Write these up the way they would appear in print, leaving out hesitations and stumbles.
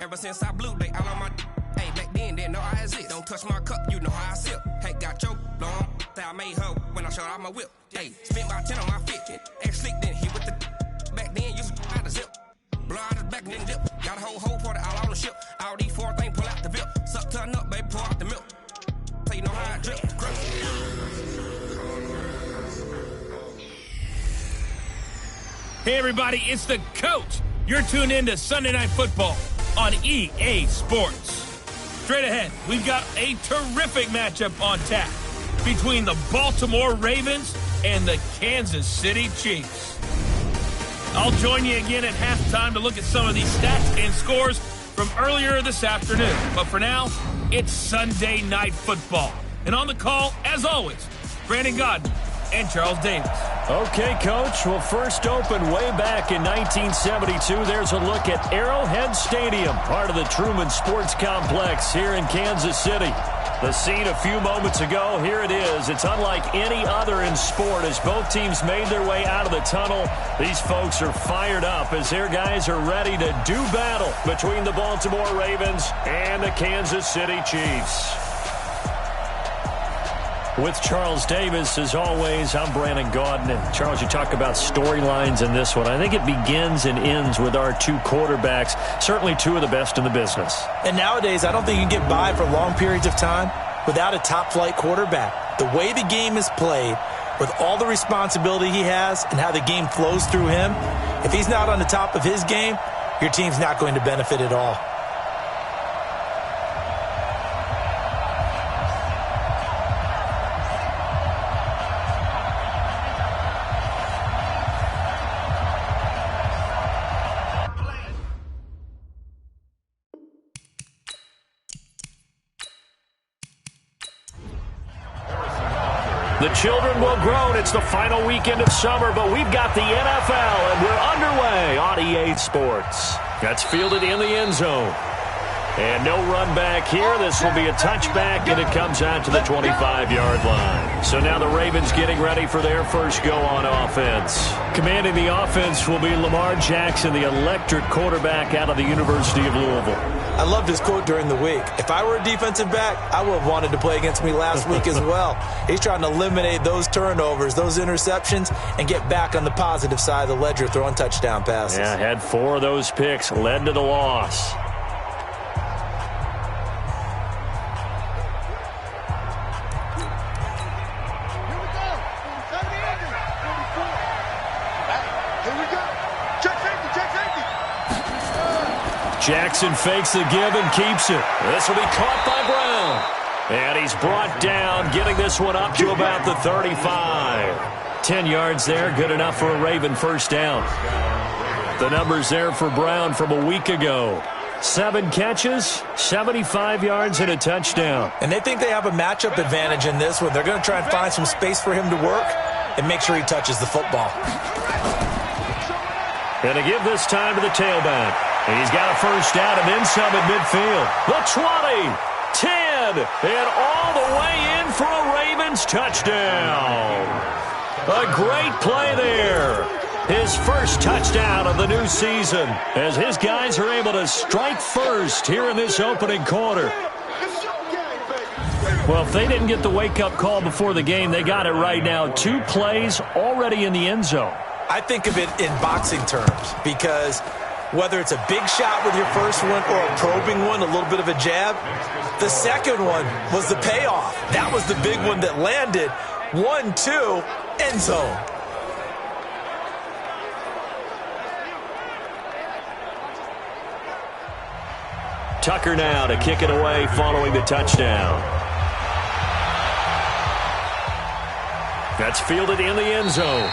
Ever since I blew, they all on my. Hey, back then, didn't know I exist. Don't touch my cup, you know how I sip. Hey, got your blown. I made her when I showed out my whip. Hey, spent about 10 on my fit. Ex-slick, then hit with the. Back then, used to out the zip. Blow out his back and then dip. Got a whole party all on the ship. All these four things pull out the VIP. Suck, turn up, baby, pour out the milk. So you know how I drip. Hey, everybody, it's the coach. You're tuned in to Sunday Night Football on EA Sports. Straight ahead, we've got a terrific matchup on tap between the Baltimore Ravens and the Kansas City Chiefs. I'll join you again at halftime to look at some of these stats and scores from earlier this afternoon. But for now, it's Sunday Night Football. And on the call, as always, Brandon Godden and Charles Davis. Okay, Coach. Well, first opened way back in 1972. There's a look at Arrowhead Stadium, part of the Truman Sports Complex here in Kansas City. The scene a few moments ago, here it is. It's unlike any other in sport as both teams made their way out of the tunnel. These folks are fired up as their guys are ready to do battle between the Baltimore Ravens and the Kansas City Chiefs. With Charles Davis, as always, I'm Brandon Gaudin. And Charles, you talk about storylines in this one. I think it begins and ends with our two quarterbacks, certainly two of the best in the business. And nowadays, I don't think you can get by for long periods of time without a top-flight quarterback. The way the game is played, with all the responsibility he has and how the game flows through him, if he's not on the top of his game, your team's not going to benefit at all. The children will groan. It's the final weekend of summer, but we've got the NFL, and we're underway on EA Sports. That's fielded in the end zone. And no run back here. This will be a touchback, and it comes out to the 25-yard line. So now the Ravens getting ready for their first go on offense. Commanding the offense will be Lamar Jackson, the electric quarterback out of the University of Louisville. I loved his quote during the week. If I were a defensive back, I would have wanted to play against me last week as well. He's trying to eliminate those turnovers, those interceptions, and get back on the positive side of the ledger throwing touchdown passes. Yeah, had 4 of those picks, led to the loss. Jackson fakes the give and keeps it. This will be caught by Brown. And he's brought down, getting this one up to about the 35. 10 yards there, good enough for a Raven first down. The numbers there for Brown from a week ago. 7 catches, 75 yards, and a touchdown. And they think they have a matchup advantage in this one. They're going to try and find some space for him to work and make sure he touches the football. And to give this time to the tailback. He's got a first down and then some at midfield. The 20, 10, and all the way in for a Ravens touchdown. A great play there. His first touchdown of the new season as his guys are able to strike first here in this opening quarter. Well, if they didn't get the wake-up call before the game, they got it right now. 2 plays already in the end zone. I think of it in boxing terms because whether it's a big shot with your first one or a probing one, a little bit of a jab, the second one was the payoff. That was the big one that landed. 1-2, end zone. Tucker now to kick it away following the touchdown. That's fielded in the end zone.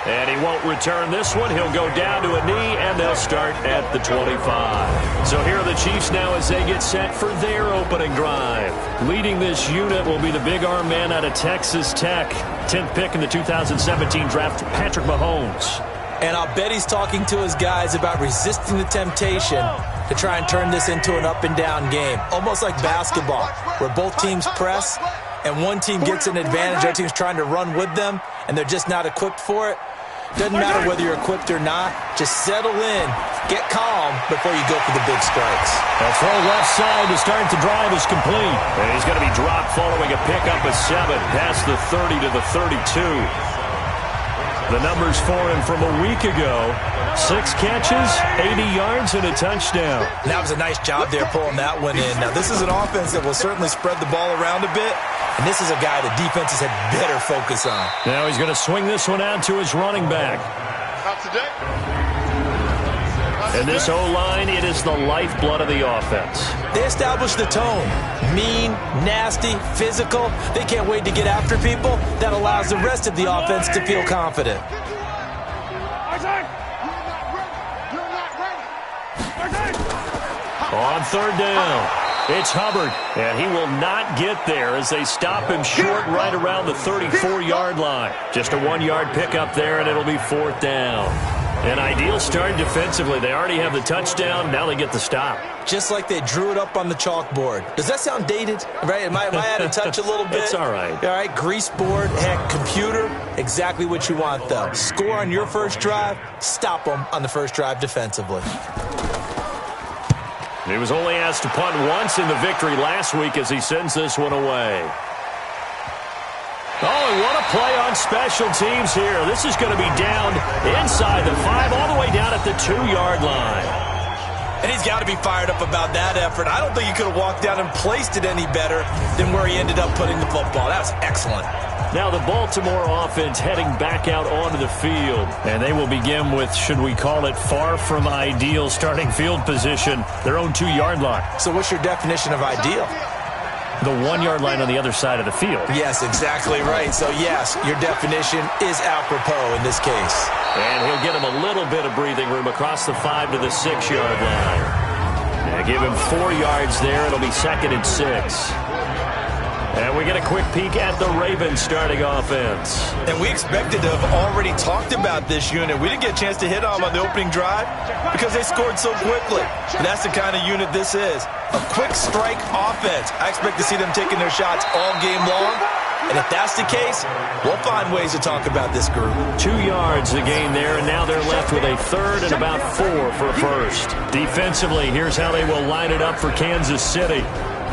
And he won't return this one. He'll go down to a knee, and they'll start at the 25. So here are the Chiefs now as they get set for their opening drive. Leading this unit will be the big arm man out of Texas Tech. 10th pick in the 2017 draft, Patrick Mahomes. And I'll bet he's talking to his guys about resisting the temptation to try and turn this into an up-and-down game. Almost like basketball, where both teams press, and one team gets an advantage, other team's trying to run with them, and they're just not equipped for it. Doesn't matter whether you're equipped or not. Just settle in, get calm before you go for the big strikes. A throw left side to start the drive is complete. And he's going to be dropped following a pickup of 7 past the 30 to the 32. The numbers for him from a week ago: 6 catches, 80 yards, and a touchdown. That was a nice job there pulling that one in. Now, this is an offense that will certainly spread the ball around a bit, and this is a guy that defenses had better focus on. Now he's going to swing this one out to his running back. And this O-line, it is the lifeblood of the offense. They establish the tone. Mean, nasty, physical. They can't wait to get after people. That allows the rest of the offense to feel confident. On third down, it's Hubbard, and he will not get there as they stop him short right around the 34-yard line. Just a 1-yard pickup there, and it'll be 4th down. An ideal start defensively. They already have the touchdown. Now they get the stop. Just like they drew it up on the chalkboard. Does that sound dated? Right? Am I out of touch a little bit? It's all right. All right, grease board, heck, computer, exactly what you want, though. Score on your first drive, stop them on the first drive defensively. He was only asked to punt once in the victory last week as he sends this one away. Oh, and what a play on special teams here. This is going to be down inside the 5, all the way down at the 2-yard line. And he's got to be fired up about that effort. I don't think he could have walked down and placed it any better than where he ended up putting the football. That was excellent. Now the Baltimore offense heading back out onto the field. And they will begin with, should we call it, far from ideal starting field position, their own 2-yard line. So what's your definition of ideal? The 1-yard line on the other side of the field. Yes, exactly right. So, yes, your definition is apropos in this case. And he'll get him a little bit of breathing room across the 5 to the 6-yard line. And give him 4 yards there. It'll be 2nd and 6. And we get a quick peek at the Ravens starting offense. And we expected to have already talked about this unit. We didn't get a chance to hit on the opening drive because they scored so quickly. And that's the kind of unit this is. A quick strike offense. I expect to see them taking their shots all game long. And if that's the case, we'll find ways to talk about this group. 2 yards the gain there, and now they're left with a 3rd and about 4 for a first. Defensively, here's how they will line it up for Kansas City.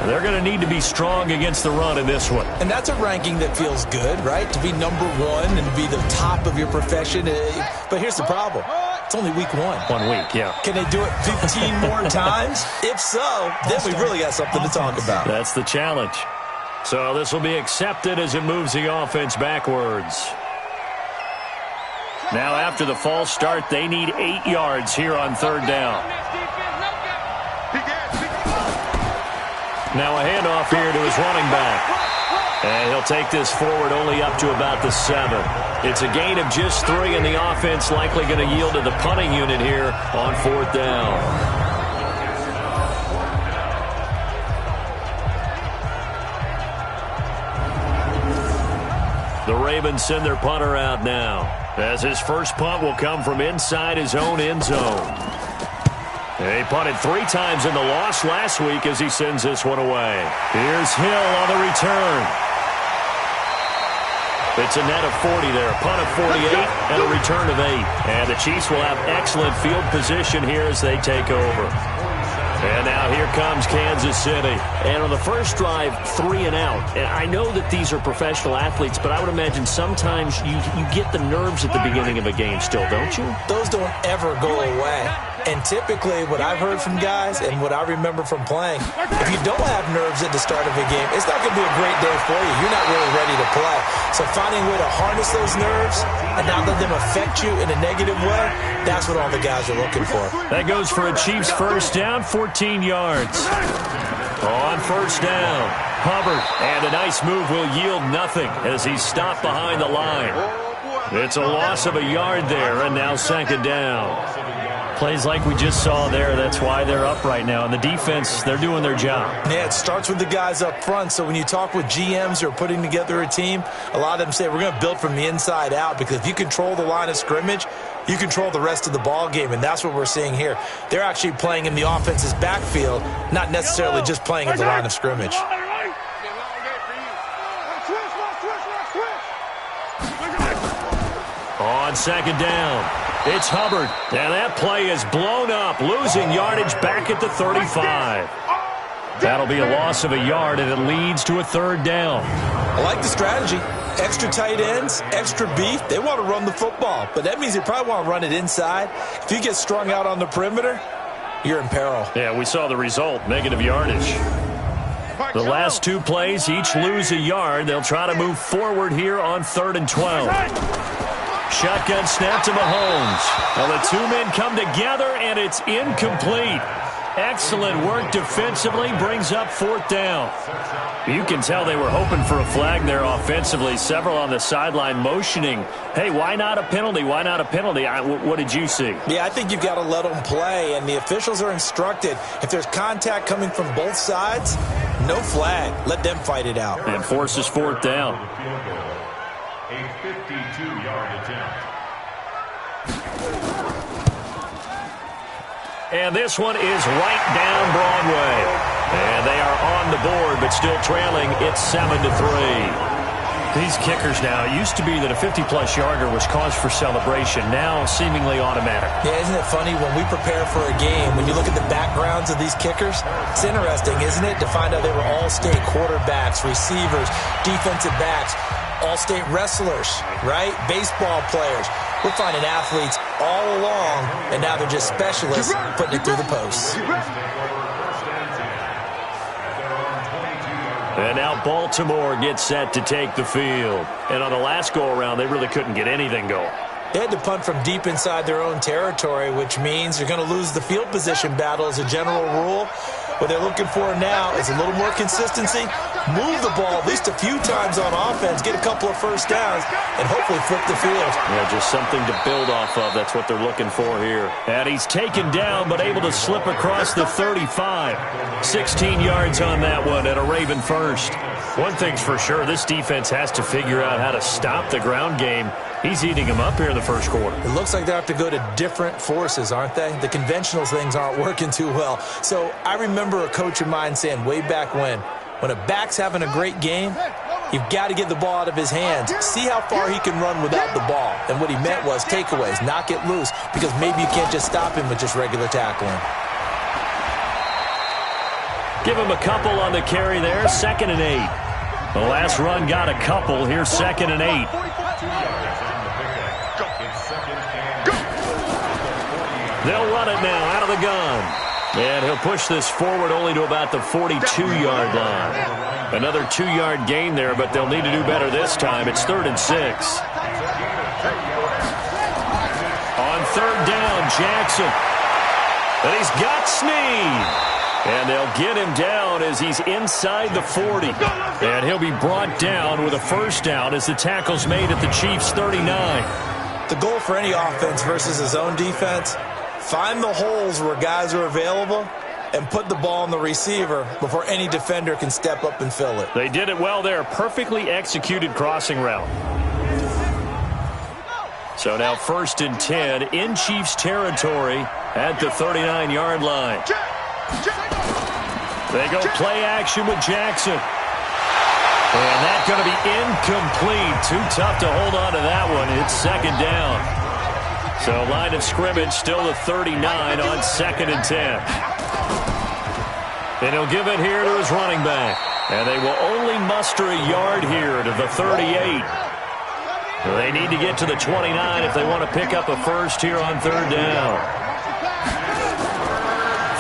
They're going to need to be strong against the run in this one. And that's a ranking that feels good, right? To be number 1 and to be the top of your profession. But here's the problem. It's only week 1. 1 week, yeah. Can they do it 15 more times? If so, then we really got something to talk about. That's the challenge. So this will be accepted as it moves the offense backwards. Now after the false start, they need 8 yards here on 3rd down. Now a handoff here to his running back. And he'll take this forward only up to about the 7. It's a gain of just 3, and the offense likely going to yield to the punting unit here on 4th down. The Ravens send their punter out now, as his first punt will come from inside his own end zone. He punted 3 times in the loss last week as he sends this one away. Here's Hill on the return. It's a net of 40 there, a punt of 48, and a return of 8. And the Chiefs will have excellent field position here as they take over. And now here comes Kansas City. And on the first drive, 3 and out. And I know that these are professional athletes, but I would imagine sometimes you get the nerves at the beginning of a game still, don't you? Those don't ever go away. And typically what I've heard from guys and what I remember from playing, if you don't have nerves at the start of a game, it's not going to be a great day for you. You're not really ready to play. So finding a way to harness those nerves and not let them affect you in a negative way, that's what all the guys are looking for. That goes for a Chiefs first down, 14 yards. On first down, Hubbard, and a nice move will yield nothing as he's stopped behind the line. It's a loss of a yard there, and now 2nd down. Plays like we just saw there, that's why they're up right now. And the defense, they're doing their job. Yeah, it starts with the guys up front. So when you talk with GMs who are putting together a team, a lot of them say we're going to build from the inside out, because if you control the line of scrimmage, you control the rest of the ball game, and that's what we're seeing here. They're actually playing in the offense's backfield, not necessarily just playing at the line of scrimmage. On on second down. It's Hubbard, and that play is blown up, losing yardage back at the 35. That'll be a loss of a yard, and it leads to a third down. I like the strategy. Extra tight ends, extra beef. They want to run the football, but that means they probably want to run it inside. If you get strung out on the perimeter, you're in peril. Yeah, we saw the result, negative yardage. The last two plays each lose a yard. They'll try to move forward here on 3rd and 12. Shotgun snap to Mahomes. Well, the two men come together, and it's incomplete. Excellent work defensively, brings up 4th down. You can tell they were hoping for a flag there offensively. Several on the sideline motioning, hey, why not a penalty? Why not a penalty? What did you see? Yeah, I think you've got to let them play, and the officials are instructed. If there's contact coming from both sides, no flag. Let them fight it out. And forces 4th down. A 52-yard attempt. And this one is right down Broadway. And they are on the board, but still trailing. It's 7-3. These kickers now, it used to be that a 50-plus yarder was cause for celebration. Now seemingly automatic. Yeah, isn't it funny when we prepare for a game, when you look at the backgrounds of these kickers, it's interesting, isn't it, to find out they were all-state quarterbacks, receivers, defensive backs, all-state wrestlers, right? Baseball players. We're finding athletes all along, and now they're just specialists putting it through the posts. And now Baltimore gets set to take the field. And on the last go-around, they really couldn't get anything going. They had to punt from deep inside their own territory, which means you're going to lose the field position battle as a general rule. What they're looking for now is a little more consistency, move the ball at least a few times on offense, get a couple of first downs, and hopefully flip the field. Yeah, just something to build off of. That's what they're looking for here. And he's taken down, but able to slip across the 35. 16 yards on that one and a Raven first. One thing's for sure, this defense has to figure out how to stop the ground game. He's eating them up here in the first quarter. It looks like they have to go to different forces, aren't they? The conventional things aren't working too well. So I remember a coach of mine saying way back when a back's having a great game, you've got to get the ball out of his hands. See how far he can run without the ball. And what he meant was takeaways, knock it loose, because maybe you can't just stop him with just regular tackling. Give him a couple on the carry there, 2nd and 8. The last run got a couple. Here's 2nd and 8. They'll run it now out of the gun. And he'll push this forward only to about the 42-yard line. Another 2-yard gain there, but they'll need to do better this time. It's 3rd and 6. On 3rd down, Jackson. And he's got Snead. And they'll get him down as he's inside the 40. And he'll be brought down with a first down as the tackle's made at the Chiefs' 39. The goal for any offense versus his own defense, find the holes where guys are available and put the ball on the receiver before any defender can step up and fill it. They did it well there. Perfectly executed crossing route. So now 1st and 10 in Chiefs territory at the 39-yard line. They go play action with Jackson. And that's going to be incomplete. Too tough to hold on to that one. It's 2nd down. So line of scrimmage still the 39 on 2nd and 10. And he'll give it here to his running back. And they will only muster a yard here to the 38. They need to get to the 29 if they want to pick up a first here on 3rd down.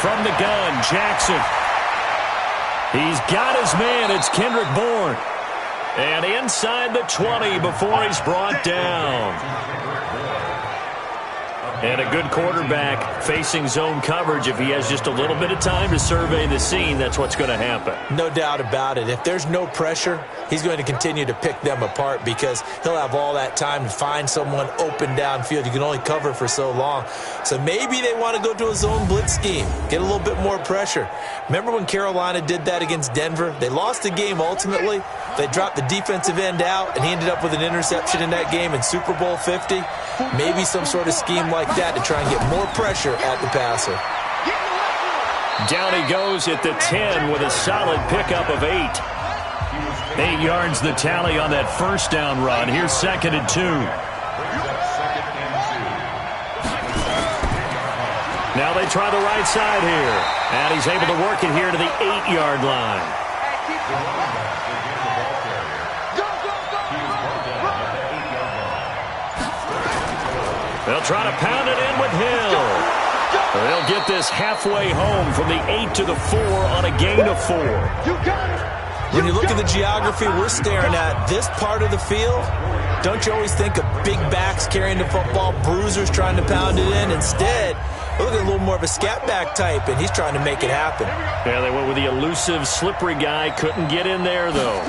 From the gun, Jackson. He's got his man. It's Kendrick Bourne. And inside the 20 before he's brought down. And a good quarterback facing zone coverage. If he has just a little bit of time to survey the scene, that's what's going to happen. No doubt about it. If there's no pressure, he's going to continue to pick them apart because he'll have all that time to find someone open downfield. You can only cover for so long. So maybe they want to go to a zone blitz scheme, get a little bit more pressure. Remember when Carolina did that against Denver? They lost the game ultimately. They dropped the defensive end out, and he ended up with an interception in that game in Super Bowl 50. Maybe some sort of scheme like that to try and get more pressure at the passer. Down he goes at the 10 with a solid pickup of 8. 8 yards the tally on that first down run. Here's 2nd and 2. they try the right side here. And he's able to work it here to the 8-yard line. They'll try to pound it in with Hill. They'll get this halfway home from the 8 to the 4 on a gain of 4. When you look at the geography we're staring at, this part of the field, don't you always think of big backs carrying the football, bruisers trying to pound it in? Instead, look at a little more of a scat back type, and he's trying to make it happen. Yeah, they went with the elusive, slippery guy. Couldn't get in there, though.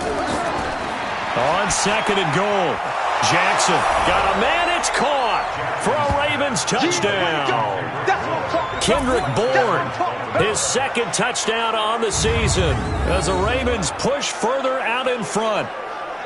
On second and goal, Jackson got a man. It's caught for a Ravens touchdown. Kendrick Bourne, his second touchdown on the season as the Ravens push further out in front.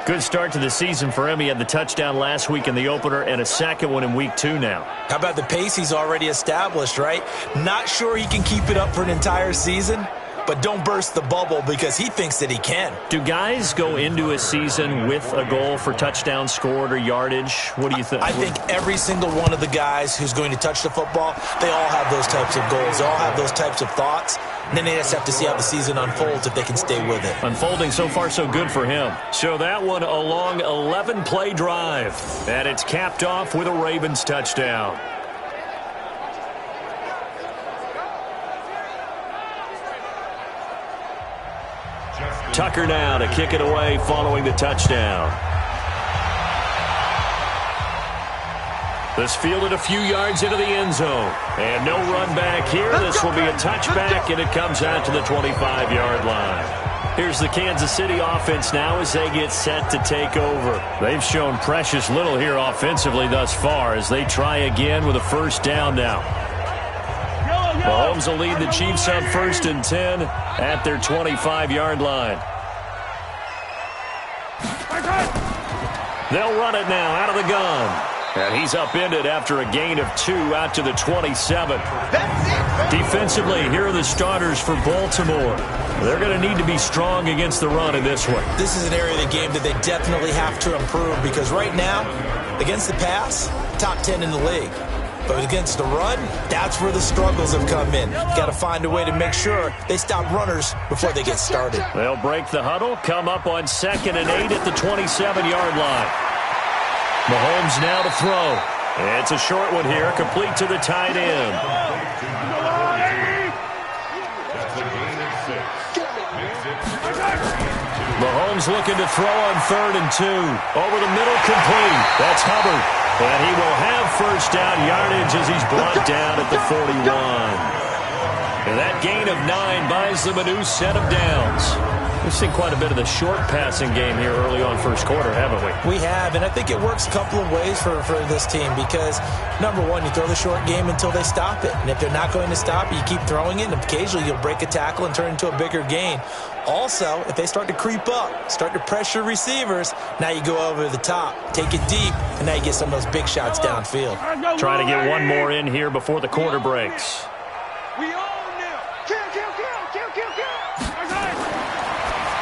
Good start to the season for him. He had the touchdown last week in the opener and a second one in week 2 now. How about the pace he's already established, right? Not sure he can keep it up for an entire season, but don't burst the bubble because he thinks that he can. Do guys go into a season with a goal for touchdown scored or yardage? What do you think? I think every single one of the guys who's going to touch the football, they all have those types of goals. They all have those types of thoughts. And then they just have to see how the season unfolds if they can stay with it. Unfolding so far so good for him. So that one a long 11-play drive. And it's capped off with a Ravens touchdown. Tucker now to kick it away following the touchdown. This fielded a few yards into the end zone. And no run back here. This will be a touchback, and it comes out to the 25-yard line. Here's the Kansas City offense now as they get set to take over. They've shown precious little here offensively thus far as they try again with a first down now. Mahomes will lead the Chiefs on 1st and 10 at their 25-yard line. They'll run it now out of the gun. And he's upended after a gain of 2 out to the 27. Defensively, here are the starters for Baltimore. They're going to need to be strong against the run in this one. This is an area of the game that they definitely have to improve because right now, against the pass, top 10 in the league. But against the run, that's where the struggles have come in. Got to find a way to make sure they stop runners before they get started. They'll break the huddle, come up on 2nd and 8 at the 27-yard line. Mahomes now to throw. It's a short one here, complete to the tight end. Mahomes looking to throw on 3rd and 2. Over the middle, complete. That's Hubbard. And he will have first down yardage as he's brought down at the 41. And that gain of 9 buys them a new set of downs. We've seen quite a bit of the short passing game here early on first quarter, haven't we? We have, and I think it works a couple of ways for this team because, number one, you throw the short game until they stop it. And if they're not going to stop it, you keep throwing it, and occasionally you'll break a tackle and turn it into a bigger gain. Also, if they start to creep up, start to pressure receivers, now you go over the top, take it deep, and now you get some of those big shots downfield. Try to get one more in here before the quarter breaks.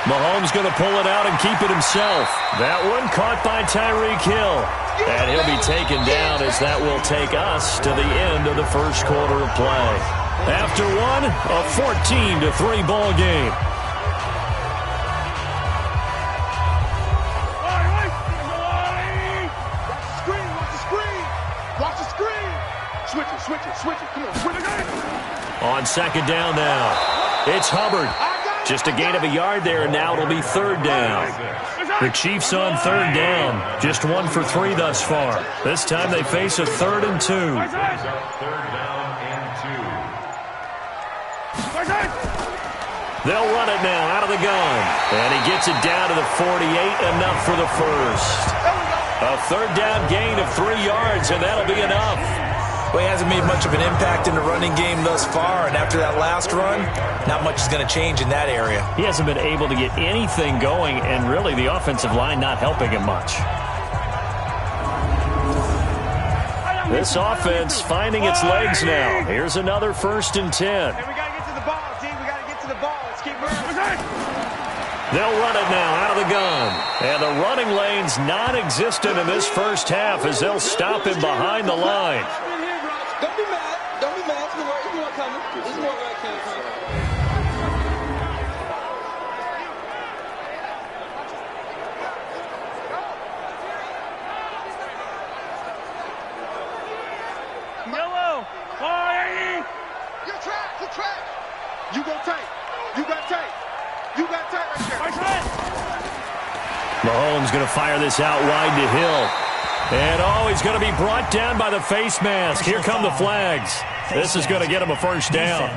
Mahomes going to pull it out and keep it himself. That one caught by Tyreek Hill. And he'll be taken down as that will take us to the end of the first quarter of play. After one, a 14-3 ball game. Switch it. Come on, switch it. On 2nd down now. It's Hubbard. Just a gain of a yard there, and now it'll be 3rd down. The Chiefs on 3rd down. Just 1 for 3 thus far. This time they face a 3rd and 2. They'll run it now out of the gun. And he gets it down to the 48, enough for the first. A 3rd down gain of 3 yards, and that'll be enough. Well, he hasn't made much of an impact in the running game thus far, and after that last run, not much is going to change in that area. He hasn't been able to get anything going, and really the offensive line not helping him much. This offense finding its legs now. Here's another 1st and 10. Hey, we got to get to the ball, team. We got to get to the ball. Let's keep moving. They'll run it now out of the gun. And the running lane's non-existent in this first half as they'll stop him behind the line. Don't be mad. Don't be mad. It's going to You go tight. You got tight. You got tight right there. Mahomes going to fire this out wide to Hill. And, he's going to be brought down by the face mask. Here come the flags. This is going to get him a first down.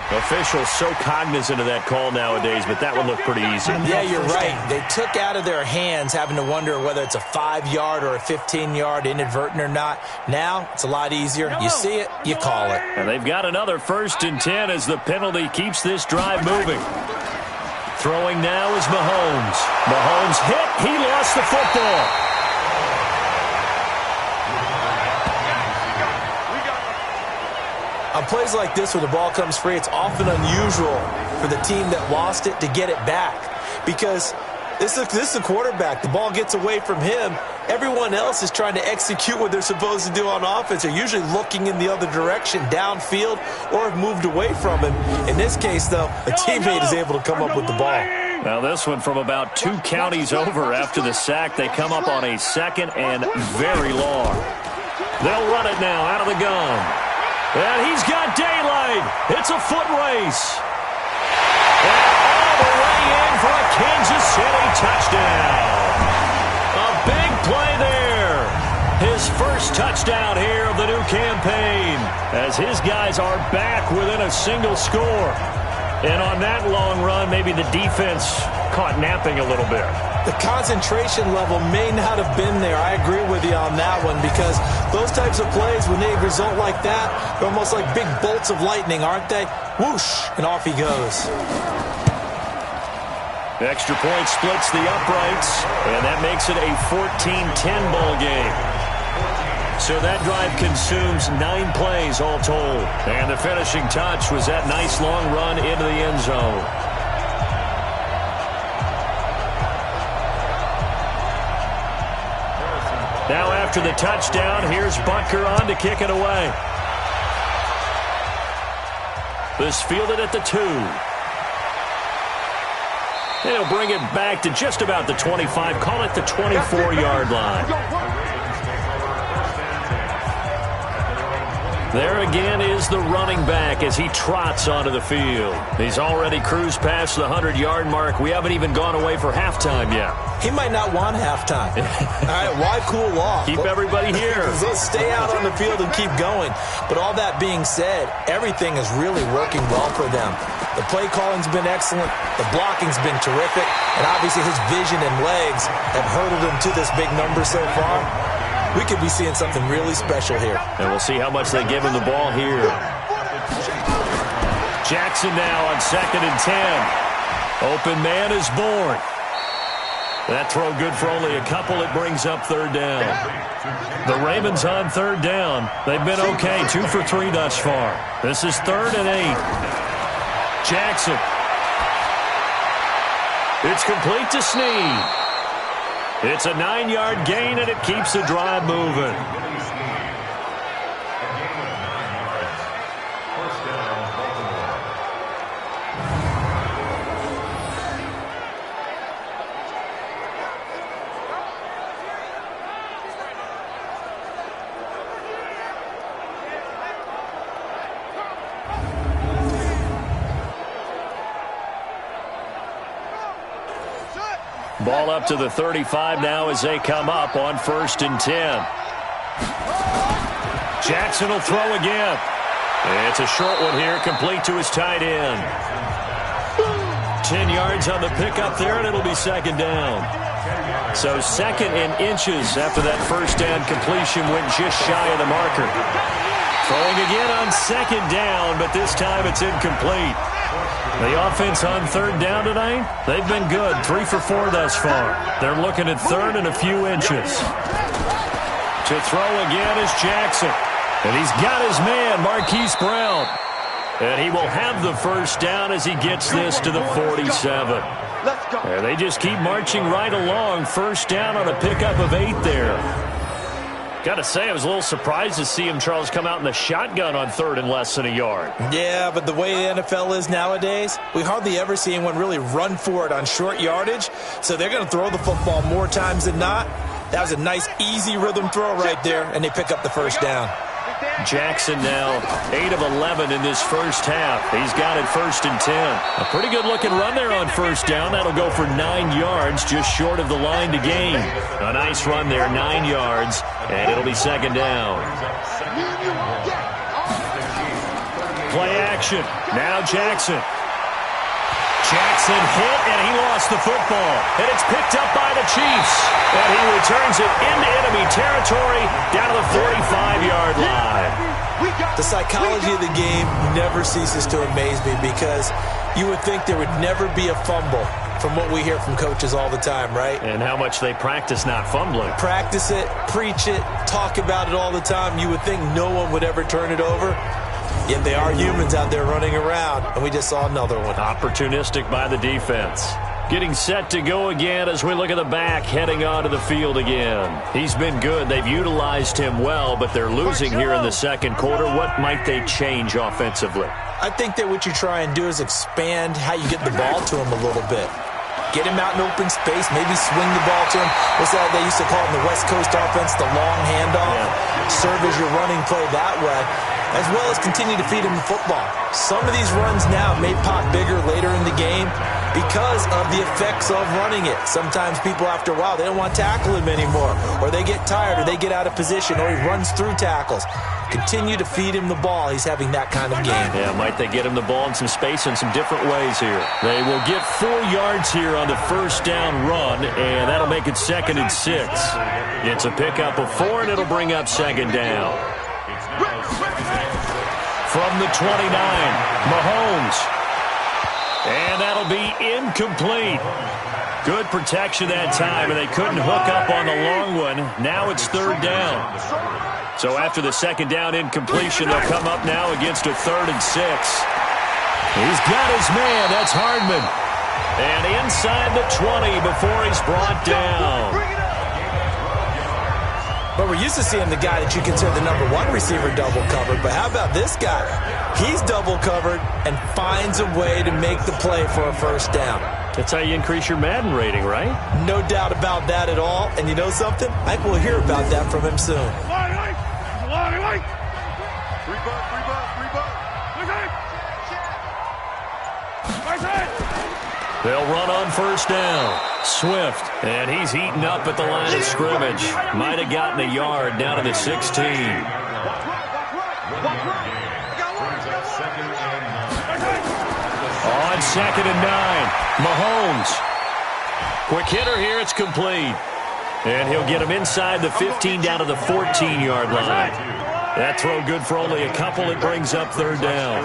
Officials so cognizant of that call nowadays, but that one looked pretty easy. Yeah, you're right. They took out of their hands having to wonder whether it's a 5-yard or a 15-yard inadvertent or not. Now, it's a lot easier. You see it, you call it. And they've got another 1st and 10 as the penalty keeps this drive moving. Throwing now is Mahomes. Mahomes hit. He lost the football. On plays like this where the ball comes free, it's often unusual for the team that lost it to get it back. Because this is a quarterback. The ball gets away from him. Everyone else is trying to execute what they're supposed to do on offense. They're usually looking in the other direction, downfield, or have moved away from him. In this case, though, a teammate is able to come up with the ball. Now this one from about 2 counties over after the sack. They come up on a 2nd and very long. They'll run it now out of the gun. And he's got daylight. It's a foot race. And all the way in for a Kansas City touchdown. A big play there. His first touchdown here of the new campaign as his guys are back within a single score. And on that long run, maybe the defense caught napping a little bit. The concentration level may not have been there. I agree with you on that one because those types of plays, when they result like that, they're almost like big bolts of lightning, aren't they? Whoosh, and off he goes. The extra point splits the uprights, and that makes it a 14-10 ball game. So that drive consumes 9 plays all told. And the finishing touch was that nice long run into the end zone. Now after the touchdown, here's Butker on to kick it away. This fielded at the 2. They'll bring it back to just about the 25. Call it the 24-yard line. There again is the running back as he trots onto the field. He's already cruised past the 100-yard mark. We haven't even gone away for halftime yet. He might not want halftime. All right, why cool off? Keep everybody here. Let's stay out on the field and keep going. But all that being said, everything is really working well for them. The play calling's been excellent. The blocking's been terrific. And obviously his vision and legs have hurdled him to this big number so far. We could be seeing something really special here. And we'll see how much they give him the ball here. Jackson now on 2nd and 10. Open man is born. That throw good for only a couple. It brings up 3rd down. The Ravens on 3rd down. They've been okay, 2 for 3 thus far. This is 3rd and 8. Jackson. It's complete to Snead. It's a 9-yard gain, and it keeps the drive moving. Ball up to the 35 now as they come up on 1st and 10. Jackson will throw again. It's a short one here, complete to his tight end. 10 yards on the pickup there, and it'll be 2nd down. So 2nd and inches after that 1st down completion went just shy of the marker. Throwing again on 2nd down, but this time it's incomplete. The offense on 3rd down tonight, they've been good. 3 for 4 thus far. They're looking at 3rd and a few inches. To throw again is Jackson. And he's got his man, Marquise Brown. And he will have the 1st down as he gets this to the 47. And they just keep marching right along. 1st down on a pickup of 8 there. Got to say, I was a little surprised to see him, Charles, come out in the shotgun on 3rd and less than a yard. Yeah, but the way the NFL is nowadays, we hardly ever see anyone really run for it on short yardage. So they're going to throw the football more times than not. That was a nice, easy rhythm throw right there, and they pick up the 1st down. Jackson now 8 of 11 in this first half. He's got it 1st and 10. A pretty good-looking run there on first down. That'll go for 9 yards, just short of the line to gain. A nice run there, 9 yards, and it'll be 2nd down. Play action. Now Jackson. Jackson hit, and he lost the football. And it's picked up by the Chiefs. And he returns it into enemy territory down to the 45-yard line. The psychology of the game never ceases to amaze me because you would think there would never be a fumble from what we hear from coaches all the time, right? And how much they practice not fumbling. Practice it, preach it, talk about it all the time. You would think no one would ever turn it over. Yet they are humans out there running around, and we just saw another one. Opportunistic by the defense. Getting set to go again as we look at the back heading onto the field again. He's been good. They've utilized him well, but they're losing here in the second quarter. What might they change offensively? I think that what you try and do is expand how you get the ball to him a little bit. Get him out in open space, maybe swing the ball to him. What's that they used to call it in the West Coast offense, the long handoff? Yeah. Serve as your running play that way, as well as continue to feed him the football. Some of these runs now may pop bigger later in the game because of the effects of running it. Sometimes people, after a while, they don't want to tackle him anymore, or they get tired, or they get out of position, or he runs through tackles. Continue to feed him the ball. He's having that kind of game. Yeah, might they get him the ball in some space in some different ways here. They will get 4 yards here on the first down run, and that'll make it 2nd and 6. It's a pickup of 4, and it'll bring up 2nd down. From the 29, Mahomes. And that'll be incomplete. Good protection that time, and they couldn't hook up on the long one. Now it's 3rd down. So after the 2nd down incompletion, they'll come up now against a 3rd and 6. He's got his man. That's Hardman. And inside the 20 before he's brought down. But we're used to seeing the guy that you consider the number 1 receiver double covered. But how about this guy? He's double covered and finds a way to make the play for a first down. That's how you increase your Madden rating, right? No doubt about that at all. And you know something? I think we'll hear about that from him soon. They'll run on first down. Swift, and he's eaten up at the line of scrimmage. Might have gotten a yard down to the 16. On 2nd and 9, Mahomes. Quick hitter here, it's complete. And he'll get him inside the 15 down to the 14-yard line. That throw good for only a couple. It brings up 3rd down.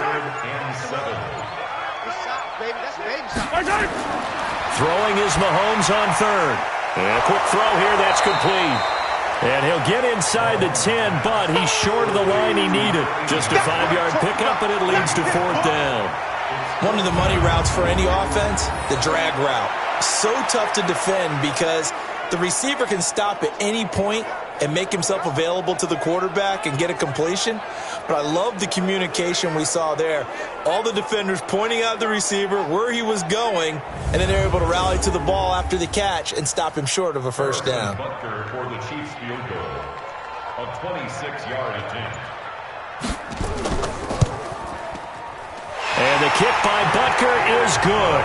Throwing is Mahomes on 3rd. And a quick throw here, that's complete. And he'll get inside the 10, but he's short of the line he needed. Just a 5-yard pickup, and it leads to 4th down. One of the money routes for any offense, the drag route. So tough to defend because the receiver can stop at any point and make himself available to the quarterback and get a completion. But I love the communication we saw there. All the defenders pointing out the receiver, where he was going, and then they're able to rally to the ball after the catch and stop him short of a first down. Butker for the Chiefs field goal. A 26-yard attempt. And the kick by Butker is good.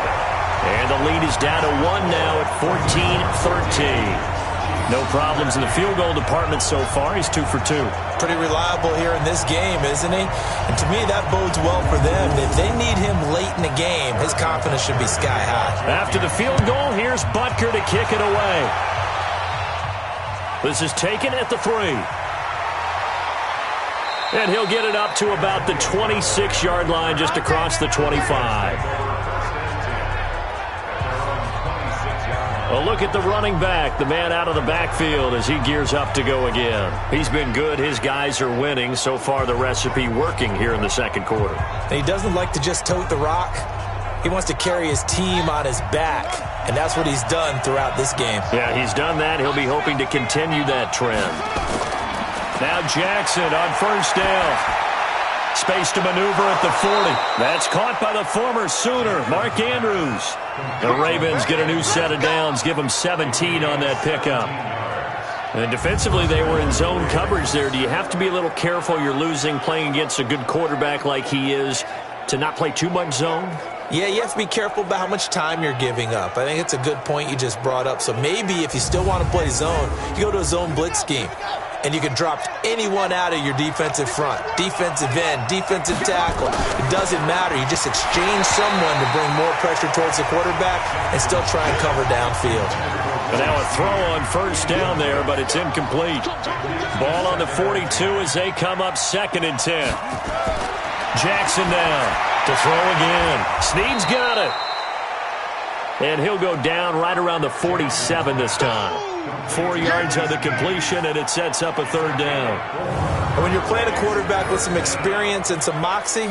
And the lead is down to 1 now at 14-13. No problems in the field goal department so far. He's 2 for 2. Pretty reliable here in this game, isn't he? And to me, that bodes well for them. If they need him late in the game, his confidence should be sky high. After the field goal, here's Butker to kick it away. This is taken at the 3. And he'll get it up to about the 26-yard line, just across the 25. A look at the running back, the man out of the backfield as he gears up to go again. He's been good. His guys are winning. So far, the recipe working here in the second quarter. He doesn't like to just tote the rock. He wants to carry his team on his back, and that's what he's done throughout this game. Yeah, he's done that. He'll be hoping to continue that trend. Now Jackson on first down. Space to maneuver at the 40. That's caught by the former Sooner, Mark Andrews. The Ravens get a new set of downs, give them 17 on that pickup. And defensively, they were in zone coverage there. Do you have to be a little careful you're losing playing against a good quarterback like he is to not play too much zone? Yeah, you have to be careful about how much time you're giving up. I think it's a good point you just brought up. So maybe if you still want to play zone, you go to a zone blitz scheme. And you can drop anyone out of your defensive front. Defensive end, defensive tackle. It doesn't matter. You just exchange someone to bring more pressure towards the quarterback and still try and cover downfield. And now a throw on first down there, but it's incomplete. Ball on the 42 as they come up 2nd and 10. Jackson now to throw again. Snead's got it. And he'll go down right around the 47 this time. 4 yards on the completion, and it sets up a 3rd down. And when you're playing a quarterback with some experience and some moxie,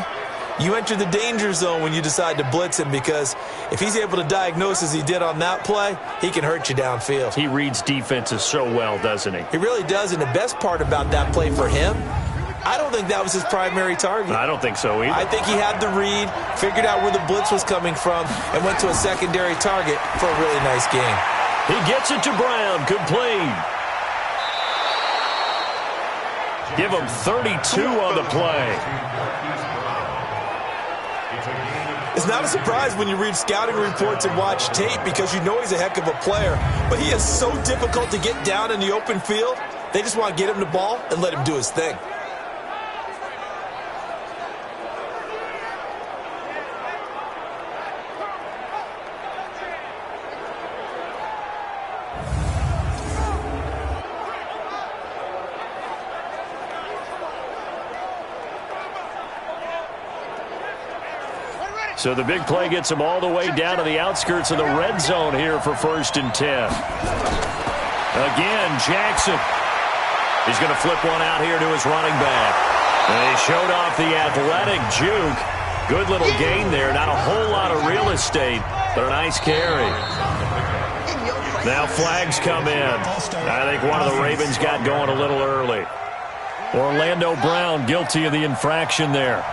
you enter the danger zone when you decide to blitz him, because if he's able to diagnose as he did on that play, he can hurt you downfield. He reads defenses so well, doesn't he? He really does, and the best part about that play for him, I don't think that was his primary target. I don't think so either. I think he had the read, figured out where the blitz was coming from, and went to a secondary target for a really nice game. He gets it to Brown, complete. Give him 32 on the play. It's not a surprise when you read scouting reports and watch tape, because you know he's a heck of a player. But he is so difficult to get down in the open field. They just want to get him the ball and let him do his thing. So the big play gets him all the way down to the outskirts of the red zone here for 1st and 10. Again, Jackson. He's going to flip one out here to his running back. And he showed off the athletic juke. Good little gain there. Not a whole lot of real estate, but a nice carry. Now flags come in. I think one of the Ravens got going a little early. Orlando Brown guilty of the infraction there.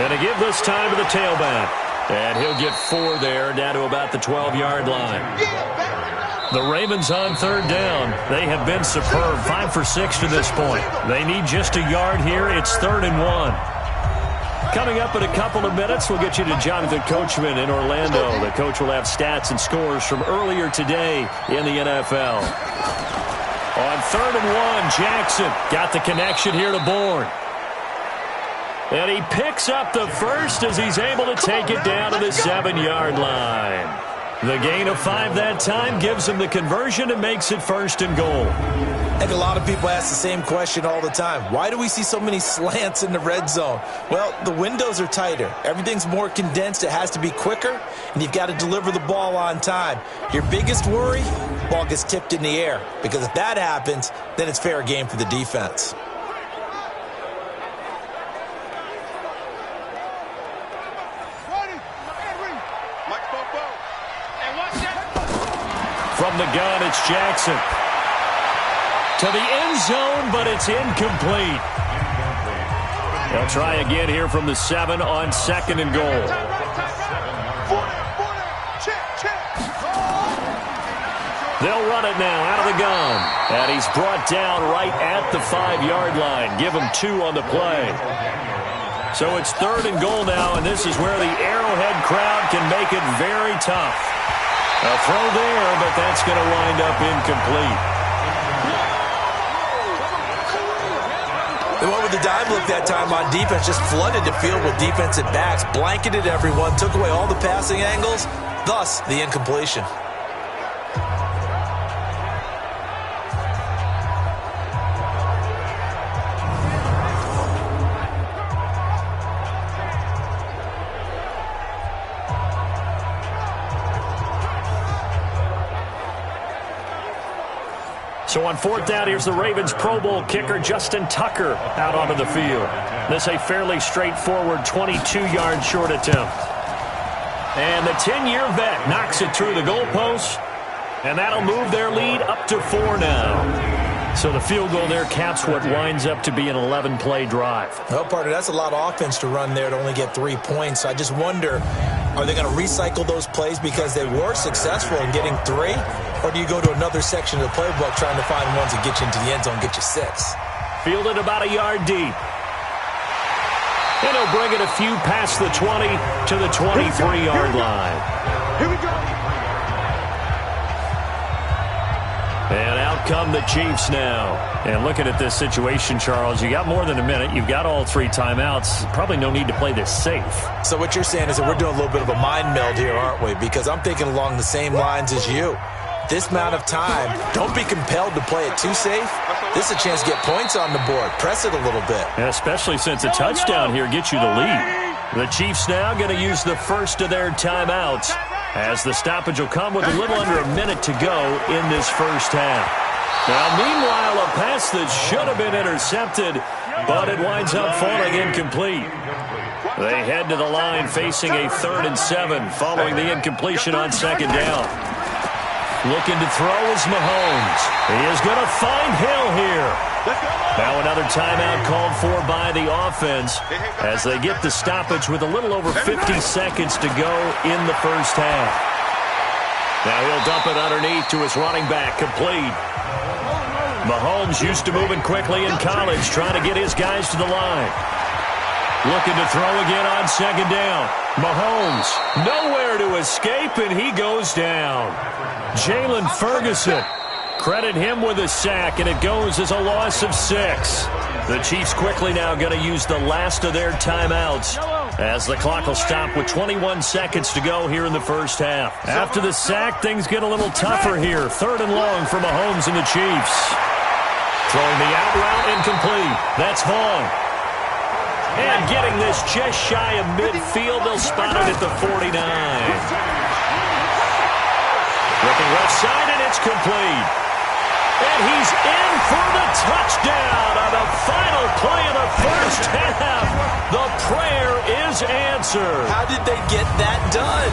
And to give this time to the tailback. And he'll get 4 there, down to about the 12-yard line. The Ravens on 3rd down. They have been superb, 5 for 6 to this point. They need just a yard here. It's 3rd and 1. Coming up in a couple of minutes, we'll get you to Jonathan Coachman in Orlando. The coach will have stats and scores from earlier today in the NFL. On 3rd and 1, Jackson got the connection here to Bourne. And he picks up the first as he's able to take it down to the 7-yard line. The gain of 5 that time gives him the conversion and makes it 1st and goal. I think a lot of people ask the same question all the time. Why do we see so many slants in the red zone? Well, the windows are tighter. Everything's more condensed. It has to be quicker, and you've got to deliver the ball on time. Your biggest worry, ball gets tipped in the air, because if that happens, then it's fair game for the defense. From the gun, it's Jackson. To the end zone, but it's incomplete. They'll try again here from the 7 on 2nd and goal. They'll run it now out of the gun. And he's brought down right at the 5-yard line. Give him 2 on the play. So it's 3rd and goal now, and this is where the Arrowhead crowd can make it very tough. A throw there, but that's going to wind up incomplete. They went with the dime look that time on defense, just flooded the field with defensive backs, blanketed everyone, took away all the passing angles, thus the incompletion. So on 4th down, here's the Ravens Pro Bowl kicker, Justin Tucker, out onto the field. This a fairly straightforward 22-yard short attempt. And the 10-year vet knocks it through the goalpost, and that'll move their lead up to 4 now. So the field goal there caps what winds up to be an 11-play drive. Well, partner, that's a lot of offense to run there to only get 3 points. I just wonder, Are they going to recycle those plays because they were successful in getting 3? Or do you go to another section of the playbook trying to find ones that get you into the end zone, get you 6? Fielded about a yard deep. And he'll bring it a few past the 20 to the 23-yard line. Here we go. And out come the Chiefs now. And looking at this situation, Charles, you got more than a minute. You've got all 3 timeouts. Probably no need to play this safe. So what you're saying is that we're doing a little bit of a mind meld here, aren't we? Because I'm thinking along the same lines as you. This amount of time, don't be compelled to play it too safe. This is a chance to get points on the board. Press it a little bit. And especially since a touchdown here gets you the lead. The Chiefs now going to use the first of their timeouts, as the stoppage will come with a little under a minute to go in this first half. Now, meanwhile, a pass that should have been intercepted, but it winds up falling incomplete. They head to the line facing a 3rd and 7 following the incompletion on 2nd down. Looking to throw is Mahomes. He is going to find Hill here. Now another timeout called for by the offense as they get the stoppage with a little over 50 seconds to go in the first half. Now he'll dump it underneath to his running back, complete. Mahomes used to moving quickly in college, trying to get his guys to the line. Looking to throw again on 2nd down. Mahomes, nowhere to escape, and he goes down. Jalen Ferguson, credit him with a sack, and it goes as a loss of 6. The Chiefs quickly now going to use the last of their timeouts as the clock will stop with 21 seconds to go here in the first half. After the sack, things get a little tougher here. 3rd and long for Mahomes and the Chiefs. Throwing the out route incomplete. That's Vaughn. And getting this just shy of midfield, they'll spot it at the 49. Looking left side, and it's complete. And he's in for the touchdown on the final play of the first half. The prayer is answered. How did they get that done?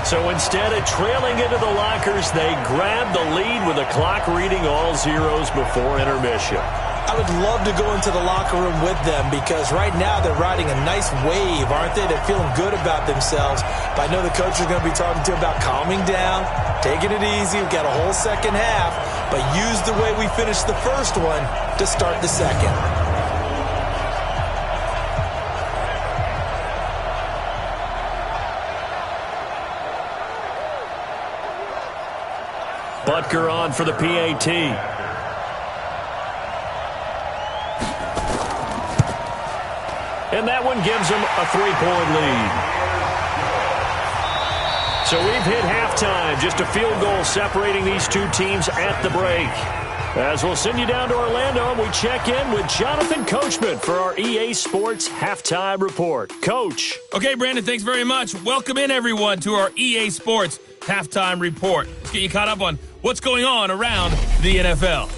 So instead of trailing into the lockers, they grab the lead with the clock reading all zeros before intermission. I would love to go into the locker room with them because right now they're riding a nice wave, aren't they? They're feeling good about themselves. But I know the coach is going to be talking to them about calming down, taking it easy. We've got a whole second half, but use the way we finished the first one to start the second. Butker on for the PAT. And that one gives them a 3-point lead. So we've hit halftime. Just a field goal separating these two teams at the break. As we'll send you down to Orlando, we check in with Jonathan Coachman for our EA Sports Halftime Report. Coach. Okay, Brandon, thanks very much. Welcome in, everyone, to our EA Sports Halftime Report. Let's get you caught up on what's going on around the NFL.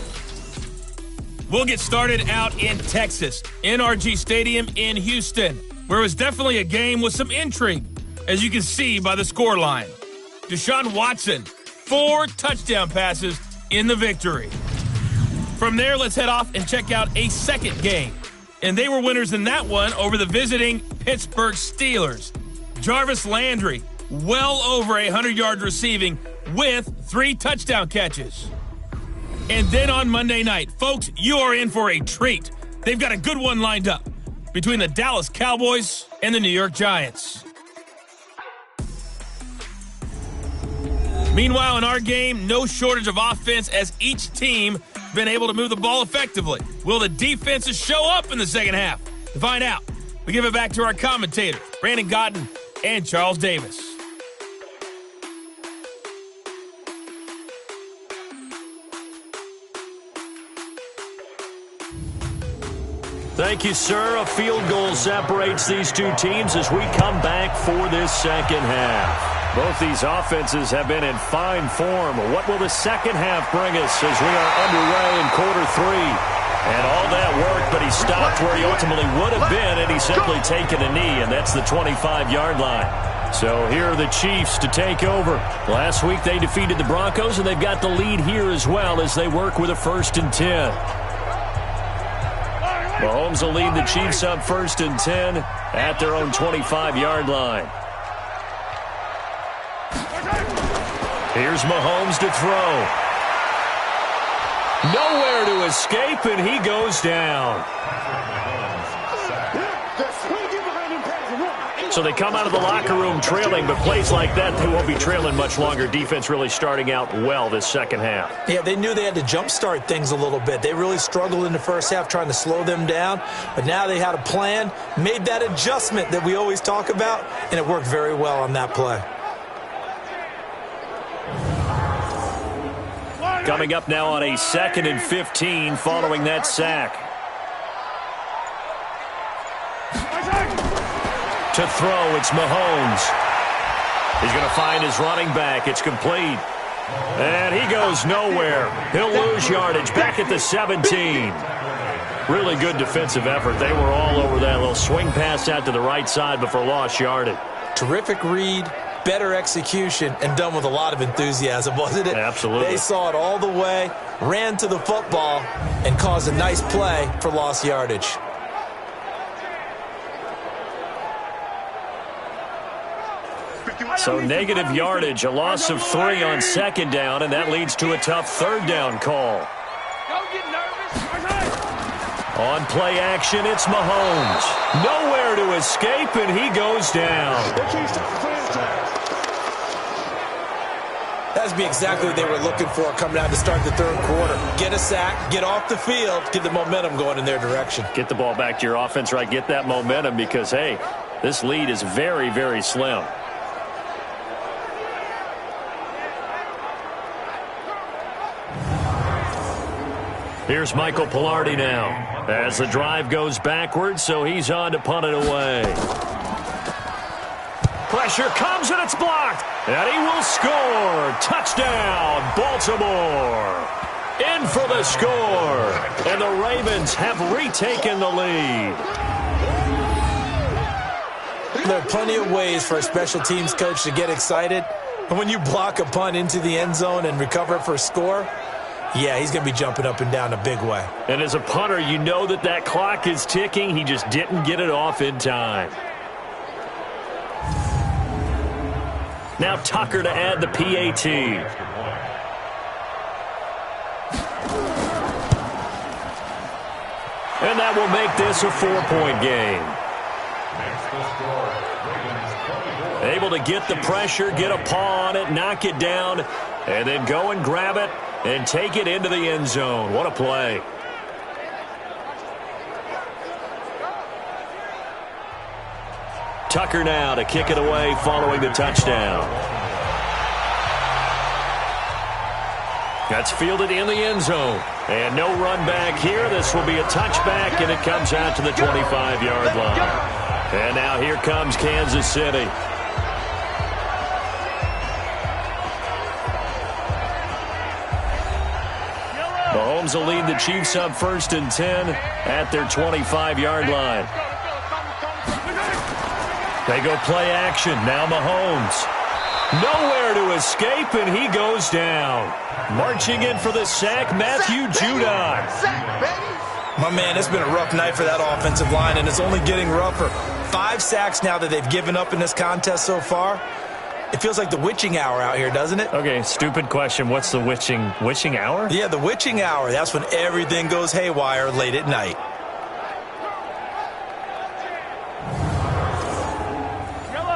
We'll get started out in Texas, NRG Stadium in Houston, where it was definitely a game with some intrigue, as you can see by the scoreline. Deshaun Watson, 4 touchdown passes in the victory. From there, let's head off and check out a second game. And they were winners in that one over the visiting Pittsburgh Steelers. Jarvis Landry, well over 100 yards receiving with 3 touchdown catches. And then on Monday night, folks, you are in for a treat. They've got a good one lined up between the Dallas Cowboys and the New York Giants. Meanwhile, in our game, no shortage of offense as each team been able to move the ball effectively. Will the defenses show up in the second half? To find out, we give it back to our commentators, Brandon Gotten and Charles Davis. Thank you, sir. A field goal separates these two teams as we come back for this second half. Both these offenses have been in fine form. What will the second half bring us as we are underway in quarter 3? And all that work, but he stopped where he ultimately would have been, and he's simply taken a knee, and that's the 25-yard line. So here are the Chiefs to take over. Last week they defeated the Broncos, and they've got the lead here as well as they work with a 1st and 10. Mahomes will lead the Chiefs up 1st and 10 at their own 25-yard line. Here's Mahomes to throw. Nowhere to escape, and he goes down. So they come out of the locker room trailing, but plays like that, they won't be trailing much longer. Defense really starting out well this second half. Yeah, they knew they had to jumpstart things a little bit. They really struggled in the first half trying to slow them down, but now they had a plan, made that adjustment that we always talk about, and it worked very well on that play. Coming up now on a 2nd and 15 following that sack. To throw, it's Mahomes. He's going to find his running back. It's complete. And he goes nowhere. He'll lose yardage back at the 17. Really good defensive effort. They were all over that little swing pass out to the right side before lost yardage. Terrific read, better execution, and done with a lot of enthusiasm, wasn't it? Absolutely. They saw it all the way, ran to the football, and caused a nice play for lost yardage. So negative yardage, a loss of 3 on 2nd down, and that leads to a tough 3rd down call. On play action, it's Mahomes. Nowhere to escape, and he goes down. That's exactly what they were looking for coming out to start the 3rd quarter. Get a sack, get off the field, get the momentum going in their direction. Get the ball back to your offense, right? Get that momentum because, hey, this lead is very, very slim. Here's Michael Pilardi now as the drive goes backwards, so he's on to punt it away. Pressure comes and it's blocked, and he will score. Touchdown, Baltimore. In for the score, and the Ravens have retaken the lead. There are plenty of ways for a special teams coach to get excited, but when you block a punt into the end zone and recover it for a score, yeah, he's going to be jumping up and down a big way. And as a punter, you know that that clock is ticking. He just didn't get it off in time. Now Tucker to add the PAT. And that will make this a 4-point game. Able to get the pressure, get a paw on it, knock it down, and then go and grab it and take it into the end zone. What a play. Tucker now to kick it away following the touchdown. That's fielded in the end zone. And no run back here. This will be a touchback, and it comes out to the 25-yard line. And now here comes Kansas City. Mahomes will lead the Chiefs up 1st and 10 at their 25-yard line. They go play action. Now Mahomes. Nowhere to escape, and he goes down. Marching in for the sack, Matthew Judon. My man, it's been a rough night for that offensive line, and it's only getting rougher. 5 sacks now that they've given up in this contest so far. It feels like the witching hour out here, doesn't it? Okay, stupid question. What's the witching hour? Yeah, the witching hour. That's when everything goes haywire late at night.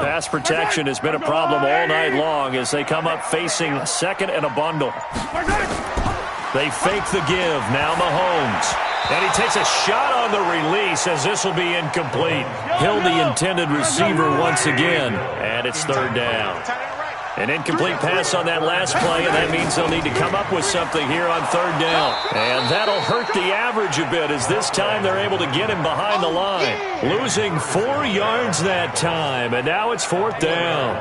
Pass protection has been a problem all night long as they come up facing 2nd and a bundle. They fake the give. Now Mahomes. And he takes a shot on the release as this will be incomplete. Hill, the intended receiver once again. And it's 3rd down. An incomplete pass on that last play, and that means they'll need to come up with something here on 3rd down. And that'll hurt the average a bit as this time they're able to get him behind the line. Losing 4 yards that time, and now it's 4th down.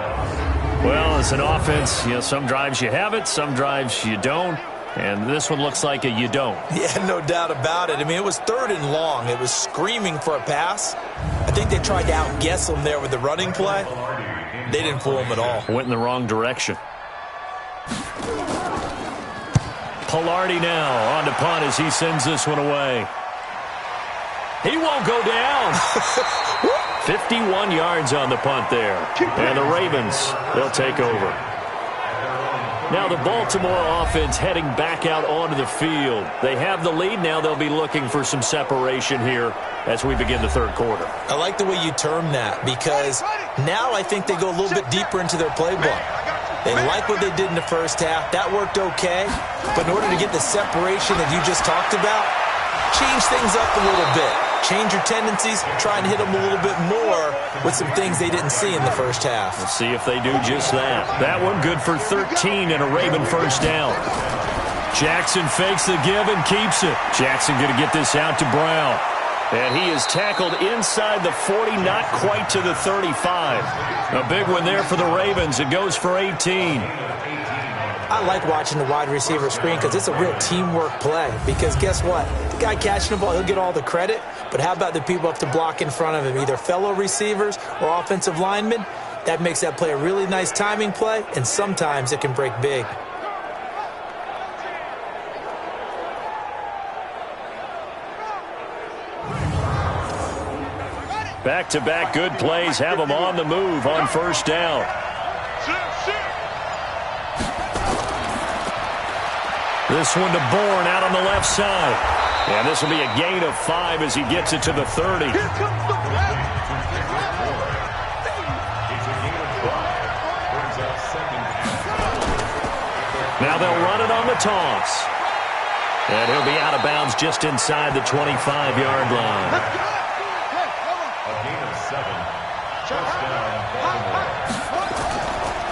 Well, as an offense, some drives you have it, some drives you don't. And this one looks like a you don't. Yeah, no doubt about it. I mean, it was 3rd and long. It was screaming for a pass. I think they tried to outguess him there with the running play. They didn't fool him at all. Went in the wrong direction. Pilardi now on to punt as he sends this one away. He won't go down. 51 yards on the punt there. And the Ravens, they'll take over. Now the Baltimore offense heading back out onto the field. They have the lead. Now they'll be looking for some separation here as we begin the third quarter. I like the way you term that, because now I think they go a little bit deeper into their playbook. They like what they did in the first half. That worked okay. But in order to get the separation that you just talked about, change things up a little bit. Change your tendencies. Try and hit them a little bit more with some things they didn't see in the first half. Let's see if they do just that. That one good for 13 and a Raven first down. Jackson fakes the give and keeps it. Jackson going to get this out to Brown. And he is tackled inside the 40, not quite to the 35. A big one there for the Ravens. It goes for 18. I like watching the wide receiver screen because it's a real teamwork play. Because guess what? The guy catching the ball, he'll get all the credit. But how about the people up to block in front of him, either fellow receivers or offensive linemen? That makes that play a really nice timing play, and sometimes it can break big. Back-to-back good plays have them on the move on first down. This one to Bourne out on the left side. And this will be a gain of 5 as he gets it to the 30. Now they'll run it on the toss. And he'll be out of bounds just inside the 25-yard line.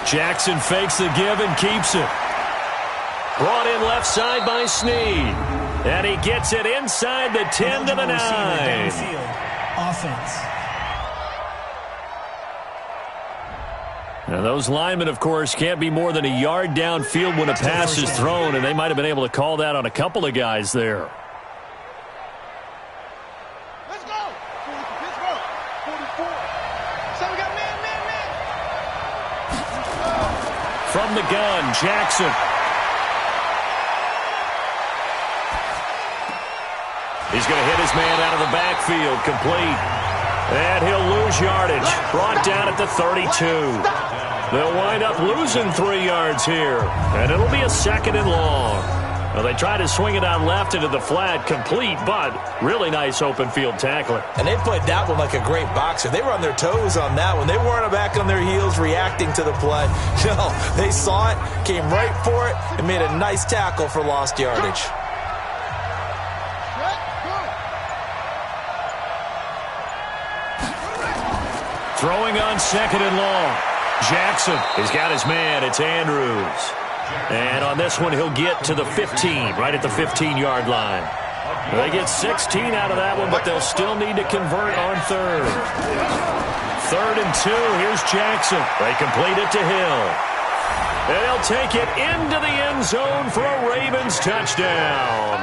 Jackson fakes the give and keeps it. Brought in left side by Snead. And he gets it inside the 10 to the 9. Offense. Now those linemen, of course, can't be more than a yard downfield when a pass is thrown, and they might have been able to call that on a couple of guys there. Let's go. PS4 44. So we got man. From the gun, Jackson. He's going to hit his man out of the backfield, complete. And he'll lose yardage. Brought down at the 32. They'll wind up losing 3 yards here. And it'll be a 2nd and long. Well, they try to swing it out left into the flat, complete, but really nice open field tackling. And they played that one like a great boxer. They were on their toes on that one. They weren't back on their heels reacting to the play. No, they saw it, came right for it, and made a nice tackle for lost yardage. Throwing on 2nd and long. Jackson has got his man. It's Andrews. And on this one, he'll get to the 15, right at the 15-yard line. They get 16 out of that one, but they'll still need to convert on 3rd. 3rd and 2. Here's Jackson. They complete it to Hill. And they'll take it into the end zone for a Ravens touchdown.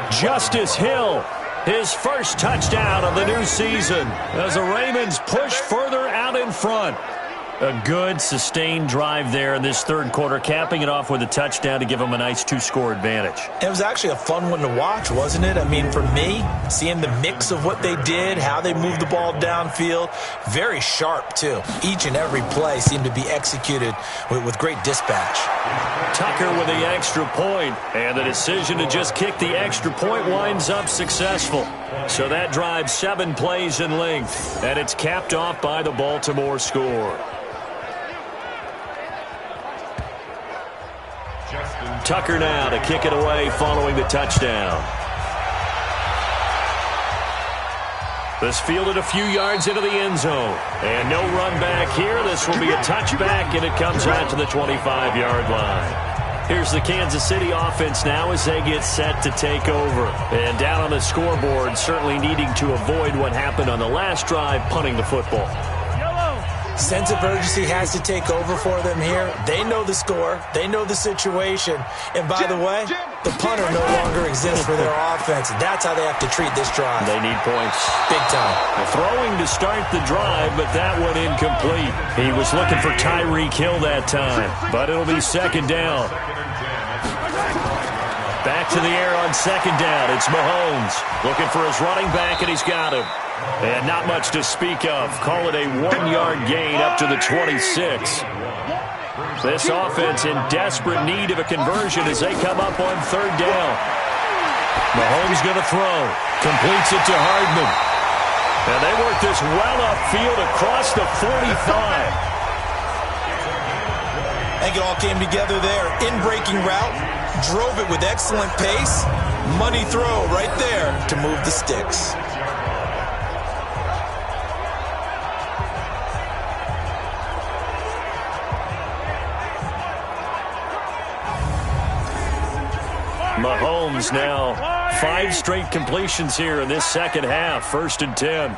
Justice Hill. His first touchdown of the new season as the Ravens push further out in front. A good, sustained drive there in this third quarter, capping it off with a touchdown to give them a nice 2-score advantage. It was actually a fun one to watch, wasn't it? I mean, for me, seeing the mix of what they did, how they moved the ball downfield, very sharp, too. Each and every play seemed to be executed with great dispatch. Tucker with the extra point, and the decision to just kick the extra point winds up successful. So that drives 7 plays in length, and it's capped off by the Baltimore score. Tucker now to kick it away following the touchdown. This fielded a few yards into the end zone. And no run back here. This will be a touchback, and it comes out to the 25-yard line. Here's the Kansas City offense now as they get set to take over. And down on the scoreboard, certainly needing to avoid what happened on the last drive, punting the football. Sense of urgency has to take over for them here. They know the score. They know the situation. And by the way, the punter no longer exists for their offense. That's how they have to treat this drive. They need points. Big time. Throwing to start the drive, but that one incomplete. He was looking for Tyreek Hill that time, but it'll be 2nd down. Back to the air on 2nd down. It's Mahomes looking for his running back, and he's got him. And not much to speak of. Call it a 1-yard gain up to the 26. This offense in desperate need of a conversion as they come up on third down. Mahomes going to throw. Completes it to Hardman. And they work this well upfield across the 45. I think it all came together there. In-breaking route. Drove it with excellent pace. Money throw right there to move the sticks. Mahomes now 5 straight completions here in this second half. 1st and 10.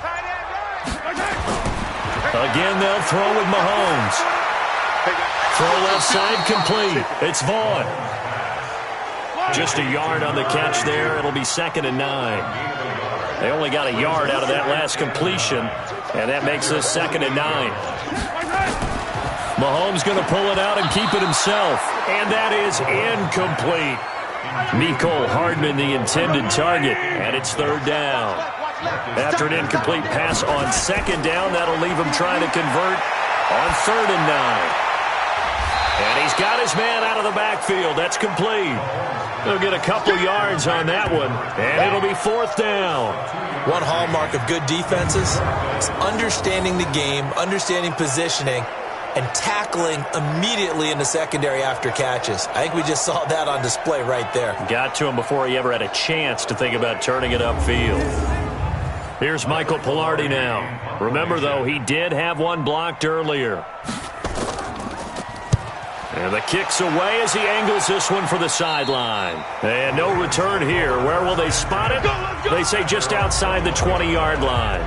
Again, they'll throw with Mahomes. Throw left side complete. It's Vaughn. Just a yard on the catch there. It'll be 2nd and 9. They only got a yard out of that last completion, and that makes this 2nd and 9. Mahomes going to pull it out and keep it himself, and that is incomplete. Mecole Hardman, the intended target, and it's 3rd down. After an incomplete pass on 2nd down, that'll leave him trying to convert on 3rd and 9. And he's got his man out of the backfield. That's complete. He'll get a couple yards on that one, and it'll be 4th down. One hallmark of good defenses is understanding the game, understanding positioning, and tackling immediately in the secondary after catches. I think we just saw that on display right there. Got to him before he ever had a chance to think about turning it upfield. Here's Michael Pilardi now. Remember, though, he did have one blocked earlier. And the kick's away as he angles this one for the sideline. And no return here. Where will they spot it? They say just outside the 20-yard line.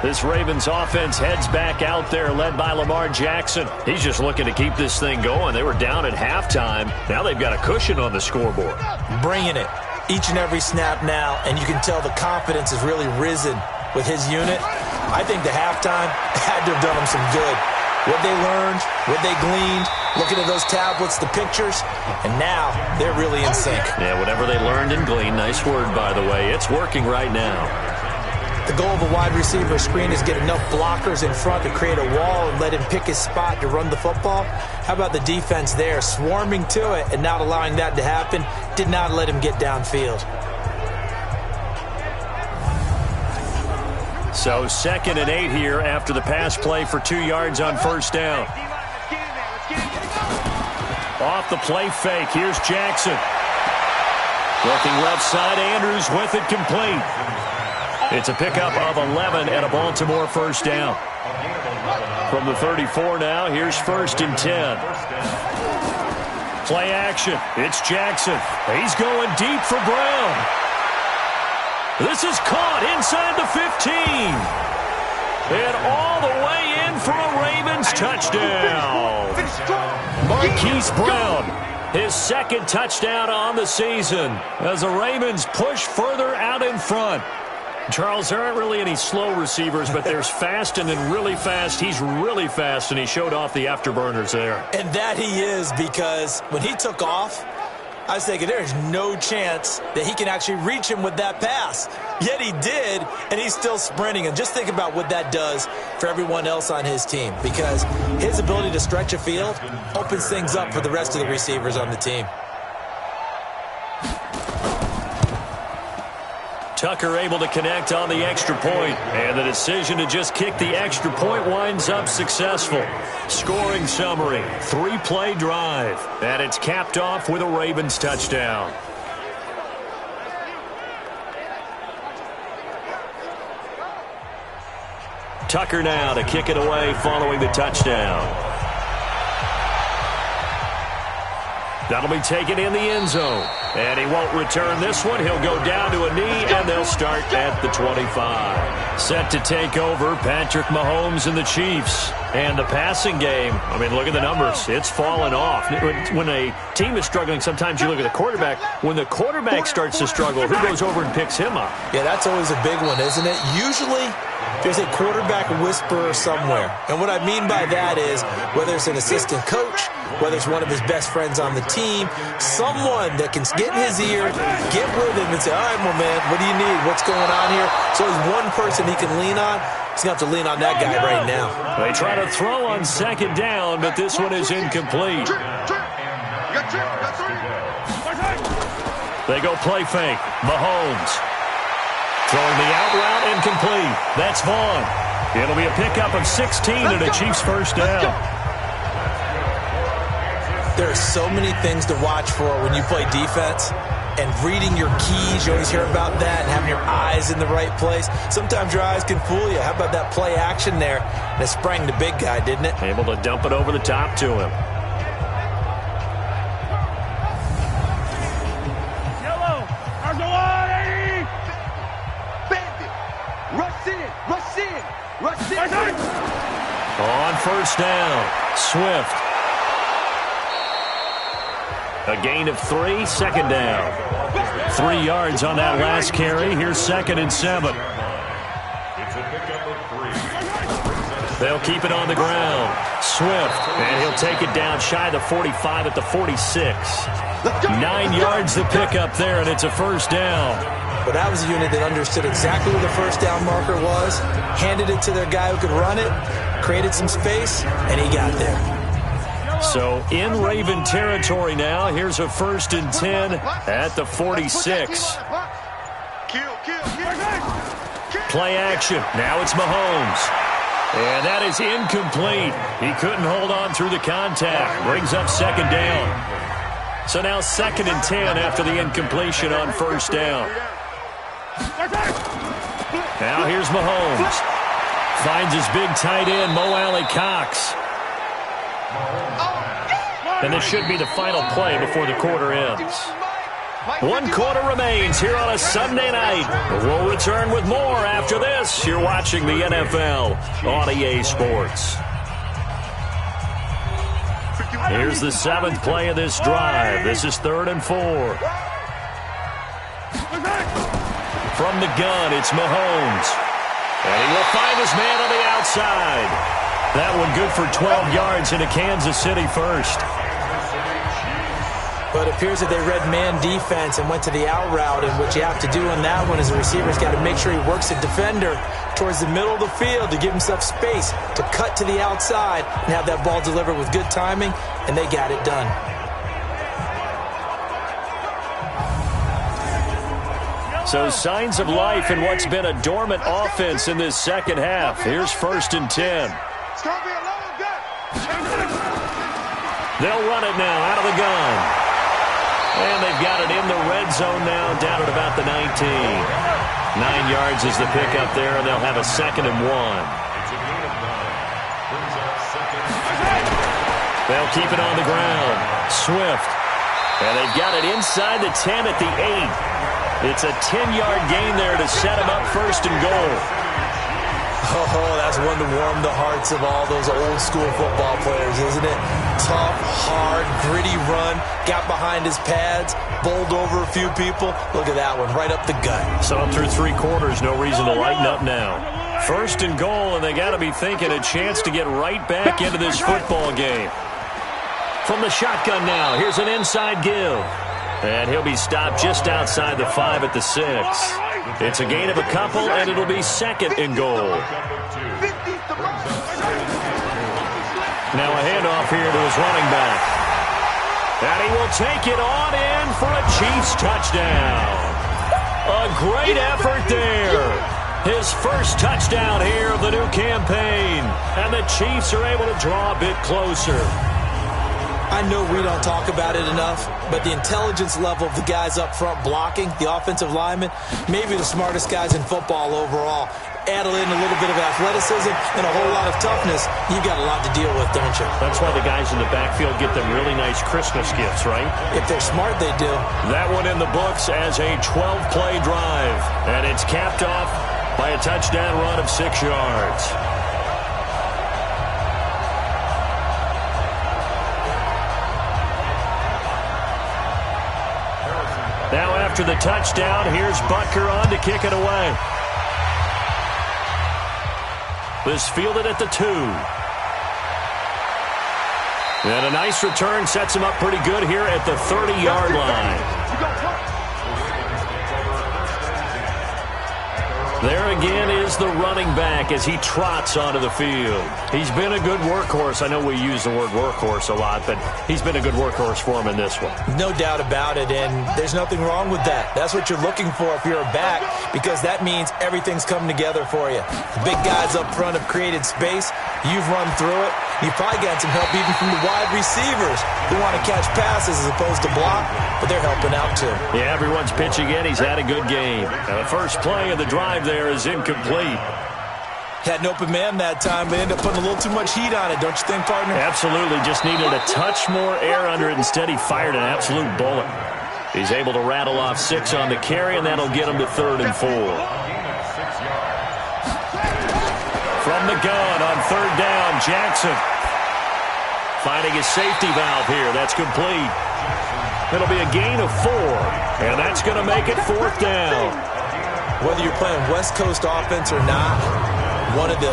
This Ravens offense heads back out there, led by Lamar Jackson. He's just looking to keep this thing going. They were down at halftime. Now they've got a cushion on the scoreboard. Bringing it each and every snap now, and you can tell the confidence has really risen with his unit. I think the halftime had to have done him some good. What they learned, what they gleaned, looking at those tablets, the pictures, and now they're really in sync. Yeah, whatever they learned and gleaned, nice word, by the way. It's working right now. The goal of a wide receiver screen is get enough blockers in front to create a wall and let him pick his spot to run the football. How about the defense there, swarming to it and not allowing that to happen? Did not let him get downfield. So 2nd and 8 here after the pass play for 2 yards on 1st down. Off the play fake, here's Jackson. Looking left side, Andrews with it complete. It's a pickup of 11 and a Baltimore 1st down. From the 34 now, here's 1st and 10. Play action, it's Jackson. He's going deep for Brown. This is caught inside the 15. And all the way in for a Ravens touchdown. Marquise Brown, his 2nd touchdown on the season as the Ravens push further out in front. Charles, there aren't really any slow receivers, but there's fast and then really fast. He's really fast, and he showed off the afterburners there. And that he is, because when he took off, I was thinking there's no chance that he can actually reach him with that pass. Yet he did, and he's still sprinting. And just think about what that does for everyone else on his team, because his ability to stretch a field opens things up for the rest of the receivers on the team. Tucker able to connect on the extra point, and the decision to just kick the extra point winds up successful. Scoring summary, 3-play drive, and it's capped off with a Ravens touchdown. Tucker now to kick it away following the touchdown. That'll be taken in the end zone. And he won't return this one. He'll go down to a knee, and they'll start at the 25. Set to take over, Patrick Mahomes and the Chiefs. And the passing game, I mean, look at the numbers. It's fallen off. When a team is struggling, sometimes you look at the quarterback. When the quarterback starts to struggle, who goes over and picks him up? Yeah, that's always a big one, isn't it? Usually, there's a quarterback whisperer somewhere. And what I mean by that is, whether it's an assistant coach, whether it's one of his best friends on the team, someone that can get in his ear, get with him and say, all right, my man, what do you need? What's going on here? So there's one person he can lean on. He's going to have to lean on that guy right now. They try to throw on second down, but this one is incomplete. They go play fake. Mahomes throwing the out route incomplete. That's Vaughn. It'll be a pickup of 16 and a Chiefs first down. There are so many things to watch for when you play defense. And reading your keys, you always hear about that, and having your eyes in the right place. Sometimes your eyes can fool you. How about that play action there? And it sprang the big guy, didn't it? Able to dump it over the top to him. Yellow. Arzola. Bandit. Rush in. Rush in. Rush in. On first down, Swift. A gain of 3, second down. 3 yards on that last carry. Here's 2nd and 7. It's a pickup of 3. They'll keep it on the ground. Swift, and he'll take it down shy of the 45 at the 46. 9 yards to pick up there, and it's a first down. But that was a unit that understood exactly where the first down marker was, handed it to their guy who could run it, created some space, and he got there. So in Raven territory now. Here's a 1st and 10 at the 46. Play action. Now it's Mahomes. And that is incomplete. He couldn't hold on through the contact. Brings up 2nd down. So now 2nd and 10 after the incompletion on first down. Now here's Mahomes. Finds his big tight end, Mo Alley Cox. And this should be the final play before the quarter ends. 1 quarter remains here on a Sunday night. We'll return with more after this. You're watching the NFL on EA Sports. Here's the 7th play of this drive. This is 3rd and 4. From the gun, it's Mahomes. And he will find his man on the outside. That one good for 12 yards into Kansas City first. But it appears that they read man defense and went to the out route, and what you have to do on that one is the receiver's got to make sure he works the defender towards the middle of the field to give himself space to cut to the outside and have that ball delivered with good timing, and they got it done. So signs of life in what's been a dormant offense in this second half. Here's 1st and 10. They'll run it now out of the gun. And they've got it in the red zone now, down at about the 19. 9 yards is the pickup there, and they'll have a 2nd and 1. They'll keep it on the ground. Swift. And they've got it inside the 10 at the 8. It's a 10-yard gain there to set them up 1st and goal. Oh, that's one to warm the hearts of all those old-school football players, isn't it? Tough, hard, gritty run, got behind his pads, bowled over a few people. Look at that one, right up the gut. So through 3 quarters, no reason to lighten up now. 1st and goal, and they got to be thinking a chance to get right back into this football game. From the shotgun now, here's an inside give. And he'll be stopped just outside the 5 at the 6. It's a gain of a couple, and it'll be 2nd and goal. Now a handoff here to his running back. And he will take it on in for a Chiefs touchdown. A great effort there. His first touchdown here of the new campaign. And the Chiefs are able to draw a bit closer. I know we don't talk about it enough, but the intelligence level of the guys up front blocking, the offensive linemen, maybe the smartest guys in football overall. Add in a little bit of athleticism and a whole lot of toughness, you got a lot to deal with, don't you? That's why the guys in the backfield get them really nice Christmas gifts, right? If they're smart, they do. That one in the books as a 12-play drive, and it's capped off by a touchdown run of 6 yards. Now after the touchdown, here's Butker on to kick it away. This fielded at the 2. And a nice return sets him up pretty good here at the 30-yard line. There again is the running back as he trots onto the field. He's been a good workhorse. I know we use the word workhorse a lot, but he's been a good workhorse for him in this one. No doubt about it, and there's nothing wrong with that. That's what you're looking for if you're a back, because that means everything's coming together for you. The big guys up front have created space. You've run through it. You've probably gotten some help even from the wide receivers who want to catch passes as opposed to block, but they're helping out too. Yeah, everyone's pitching in. He's had a good game. And the first play of the drive there is incomplete. Had an open man that time, but ended up putting a little too much heat on it, don't you think, partner? Absolutely. Just needed a touch more air under it. Instead, he fired an absolute bullet. He's able to rattle off 6 on the carry, and that'll get him to 3rd and 4. From the gun on 3rd down, Jackson finding his safety valve here. That's complete. It'll be a gain of 4, and that's going to make it 4th down. Whether you're playing West Coast offense or not, one of the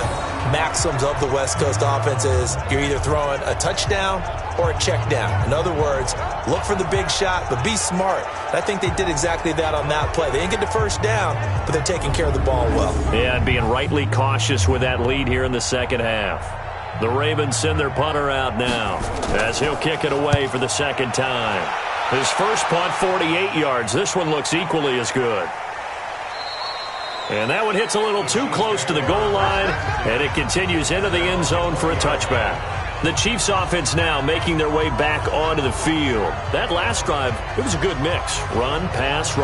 maxims of the West Coast offense is you're either throwing a touchdown or a check down. In other words, look for the big shot, but be smart. I think they did exactly that on that play. They didn't get the first down, but they're taking care of the ball well. Yeah, and being rightly cautious with that lead here in the second half. The Ravens send their punter out now as he'll kick it away for the second time. His first punt, 48 yards. This one looks equally as good. And that one hits a little too close to the goal line, and it continues into the end zone for a touchback. The Chiefs offense now making their way back onto the field. That last drive, it was a good mix. Run, pass,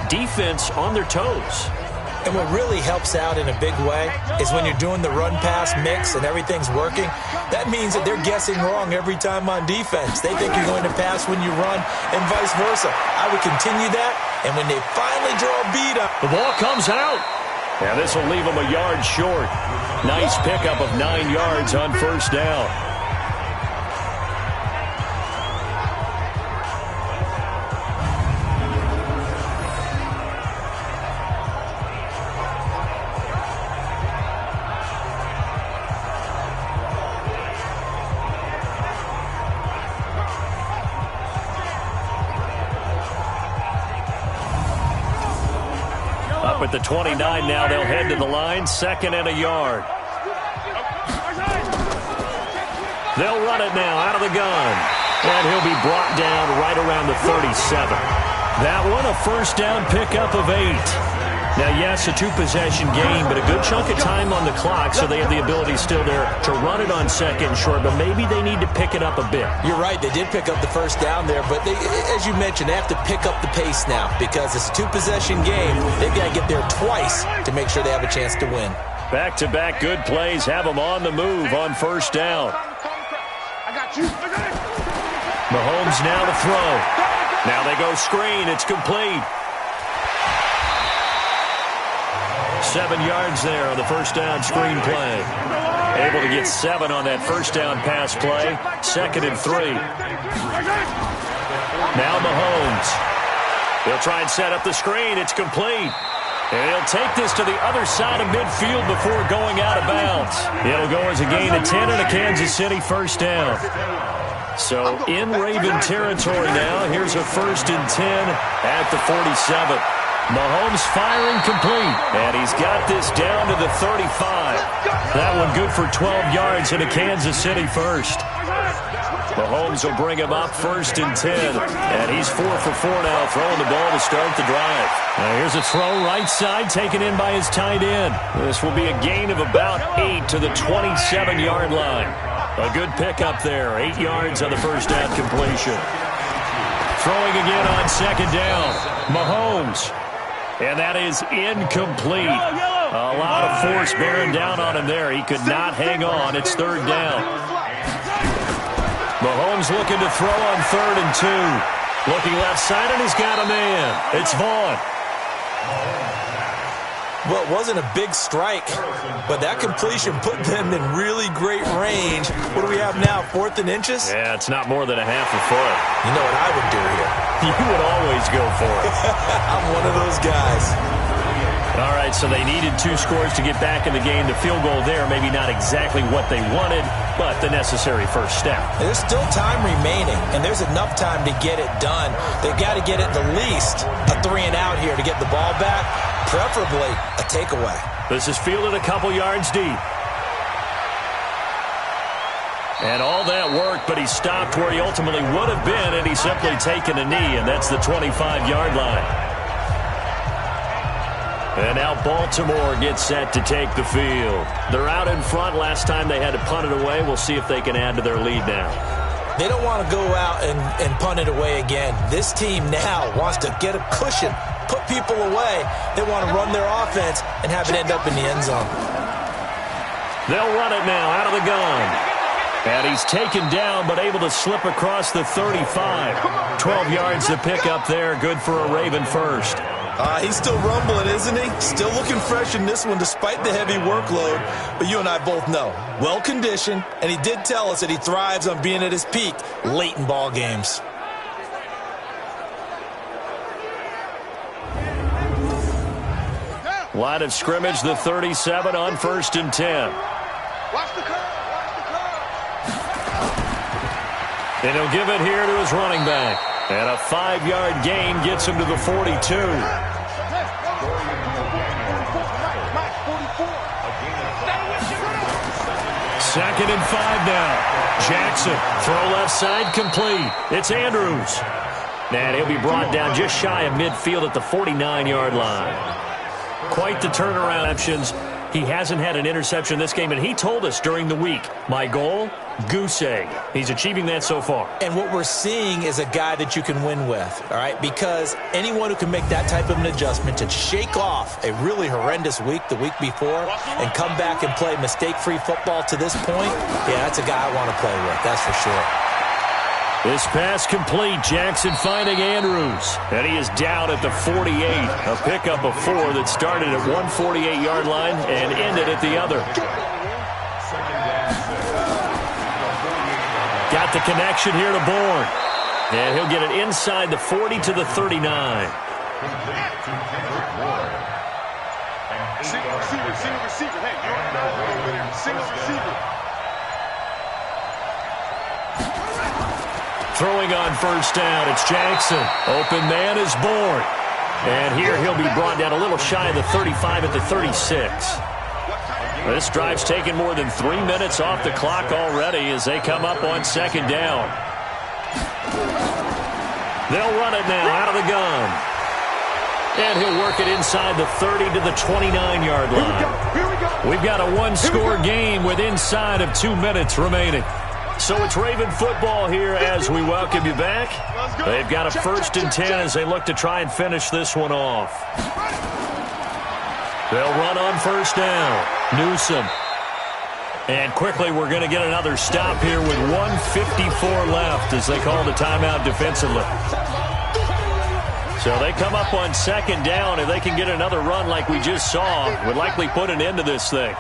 defense on their toes. And what really helps out in a big way is when you're doing the run-pass mix and everything's working, that means that they're guessing wrong every time on defense. They think you're going to pass when you run and vice versa. I would continue that, and when they finally draw a beat up. The ball comes out. And this will leave them a yard short. Nice pickup of 9 yards on 1st down. Up at the 29 now, they'll head to the line, 2nd and a yard. They'll run it now out of the gun. And he'll be brought down right around the 37. That one, a 1st down pickup of 8. Now, yes, a 2-possession game, but a good chunk of time on the clock, so they have the ability still there to run it on 2nd and short, but maybe they need to pick it up a bit. You're right, they did pick up the 1st down there, but they, as you mentioned, they have to pick up the pace now because it's a 2-possession game. They've got to get there twice to make sure they have a chance to win. Back-to-back good plays have them on the move on 1st down. Mahomes now to throw. Now they go screen. It's complete. 7 yards there on the 1st down screen play. Able to get 7 on that 1st down pass play. 2nd and 3. Now Mahomes. He'll try and set up the screen. It's complete. And he'll take this to the other side of midfield before going out of bounds. It'll go as a gain of 10 and a Kansas City 1st down. So in Raven territory now. Here's a 1st and 10 at the 47. Mahomes firing complete, and he's got this down to the 35. That one good for 12 yards and a Kansas City 1st. Mahomes will bring him up 1st and 10, and he's 4 for 4 now, throwing the ball to start the drive. Now here's a throw right side, taken in by his tight end. This will be a gain of about 8 to the 27-yard line. A good pickup there, 8 yards on the 1st down completion. Throwing again on 2nd down, Mahomes. And that is incomplete. A lot of force bearing down on him there. He could not hang on. It's 3rd down. Mahomes looking to throw on 3rd and 2. Looking left side, and he's got a man. It's Vaughn. Well, it wasn't a big strike, but that completion put them in really great range. What do we have now, 4th and inches? Yeah, it's not more than a half a foot. You know what I would do here? You would always go for it. I'm one of those guys. All right, so they needed 2 scores to get back in the game. The field goal there, maybe not exactly what they wanted, but the necessary first step. There's still time remaining, and there's enough time to get it done. They've got to get at the least a 3 and out here to get the ball back. preferably a takeaway. This is fielded a couple yards deep. And all that worked, but he stopped where he ultimately would have been, and he's simply taken a knee, and that's the 25-yard line. And now Baltimore gets set to take the field. They're out in front. Last time they had to punt it away. We'll see if they can add to their lead now. They don't want to go out and punt it away again. This team now wants to get a cushion, put people away. They want to run their offense and have it end up in the end zone. They'll run it now out of the gun. And he's taken down, but able to slip across the 35. 12 yards to pick up there. Good for a Raven first. He's still rumbling, isn't he? Still looking fresh in this one despite the heavy workload. But you and I both know, well-conditioned, and he did tell us that he thrives on being at his peak late in ball games. Line of scrimmage, the 37 on 1st and 10. Watch the curve. And he'll give it here to his running back. And a 5-yard gain gets him to the 42. Second and 5 now. Jackson, throw left side, complete. It's Andrews. And he'll be brought down just shy of midfield at the 49-yard line. Quite the turnaround options. He hasn't had an interception this game, and he told us during the week, my goal, goose egg. He's achieving that so far. And what we're seeing is a guy that you can win with, all right? Because anyone who can make that type of an adjustment to shake off a really horrendous week the week before and come back and play mistake-free football to this point, yeah, that's a guy I want to play with, that's for sure. This pass complete. Jackson finding Andrews. And he is down at the 48. A pickup of 4 that started at one 48-yard line and ended at the other. Got the connection here to Bourne. And he'll get it inside the 40 to the 39. Single receiver. Hey, you already know. Single receiver. Throwing on first down, it's Jackson. Open man is Bourne. And here he'll be brought down a little shy of the 35 at the 36. This drive's taken more than 3 minutes off the clock already as they come up on second down. They'll run it now out of the gun. And he'll work it inside the 30 to the 29-yard line. We've got a one-score game with inside of 2 minutes remaining. So it's Raven football here as we welcome you back. They've got a 1st and 10 as they look to try and finish this one off. They'll run on first down. Newsom. And quickly we're going to get another stop here with 1:54 left as they call the timeout defensively. So they come up on second down. If they can get another run like we just saw, would likely put an end to this thing.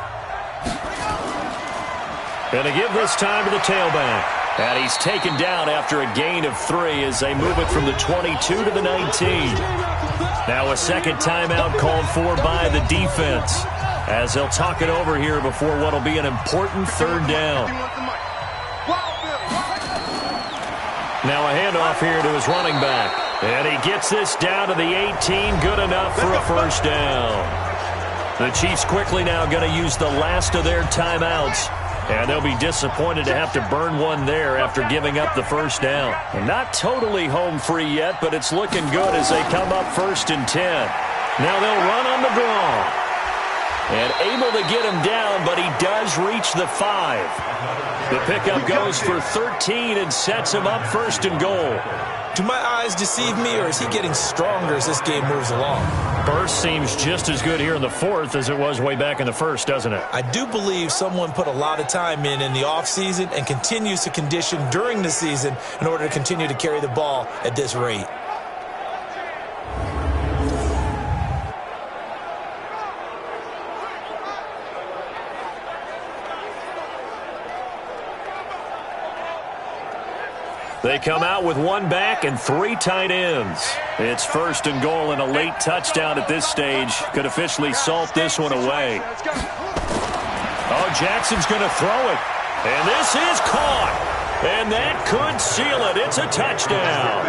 Going to give this time to the tailback. And he's taken down after a gain of 3 as they move it from the 22 to the 19. Now a second timeout called for by the defense as they'll talk it over here before what will be an important third down. Now a handoff here to his running back. And he gets this down to the 18. Good enough for a first down. The Chiefs quickly now going to use the last of their timeouts. And they'll be disappointed to have to burn one there after giving up the first down. And not totally home free yet, but it's looking good as they come up 1st and 10. Now they'll run on the draw. And able to get him down, but he does reach the 5. The pickup goes for 13 and sets him up 1st and goal. Do my eyes deceive me, or is he getting stronger as this game moves along? Burst seems just as good here in the 4th as it was way back in the 1st, doesn't it? I do believe someone put a lot of time in the offseason and continues to condition during the season in order to continue to carry the ball at this rate. They come out with 1 back and 3 tight ends. It's 1st and goal and a late touchdown at this stage. Could officially salt this one away. Oh, Jackson's going to throw it. And this is caught. And that could seal it. It's a touchdown.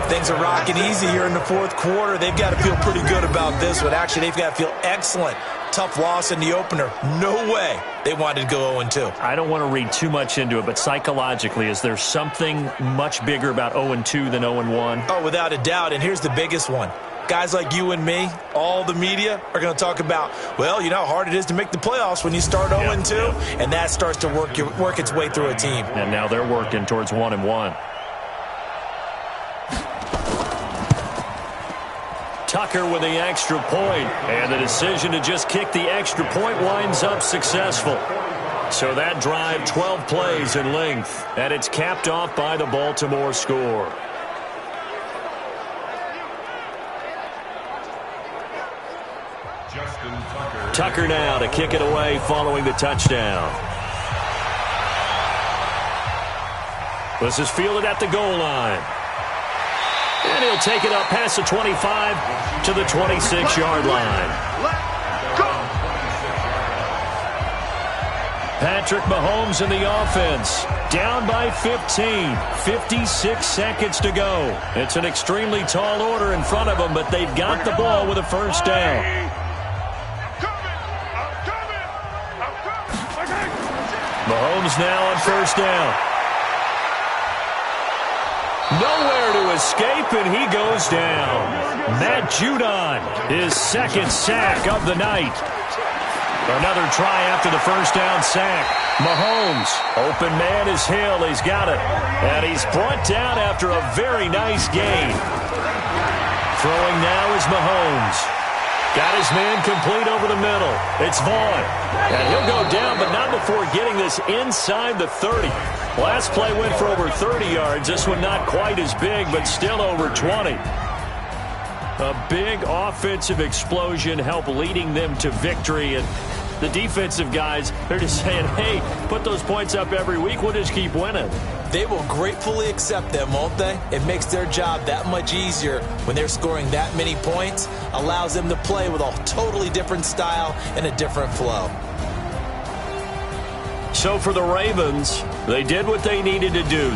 Things are rocking easy here in the fourth quarter. They've got to feel pretty good about this one. Actually, they've got to feel excellent. Tough loss in the opener. No way they wanted to go 0-2. I don't want to read too much into it, but psychologically, is there something much bigger about 0-2 than 0-1? Oh, without a doubt, and here's the biggest one. Guys like you and me, all the media, are going to talk about, well, you know how hard it is to make the playoffs when you start 0-2, and that starts to work its way through a team. And now they're working towards 1-1. Tucker with the extra point, and the decision to just kick the extra point winds up successful. So that drive, 12 plays in length, and it's capped off by the Baltimore score. Tucker now to kick it away following the touchdown. This is fielded at the goal line. And he'll take it up past the 25 to the 26-yard line. Patrick Mahomes in the offense. Down by 15. 56 seconds to go. It's an extremely tall order in front of them, but they've got the ball with a first down. Mahomes now on first down. Nowhere to escape, and he goes down. Matt Judon, his second sack of the night. Another try after the first down sack. Mahomes, open man is Hill. He's got it. And he's brought down after a very nice gain. Throwing now is Mahomes. Got his man complete over the middle. It's Vaughn. And he'll go down, but not before getting this inside the 30. Last play went for over 30 yards. This one not quite as big, but still over 20. A big offensive explosion helped leading them to victory. And the defensive guys, they're just saying, hey, put those points up every week. We'll just keep winning. They will gratefully accept them, won't they? It makes their job that much easier when they're scoring that many points. Allows them to play with a totally different style and a different flow. So for the Ravens, they did what they needed to do.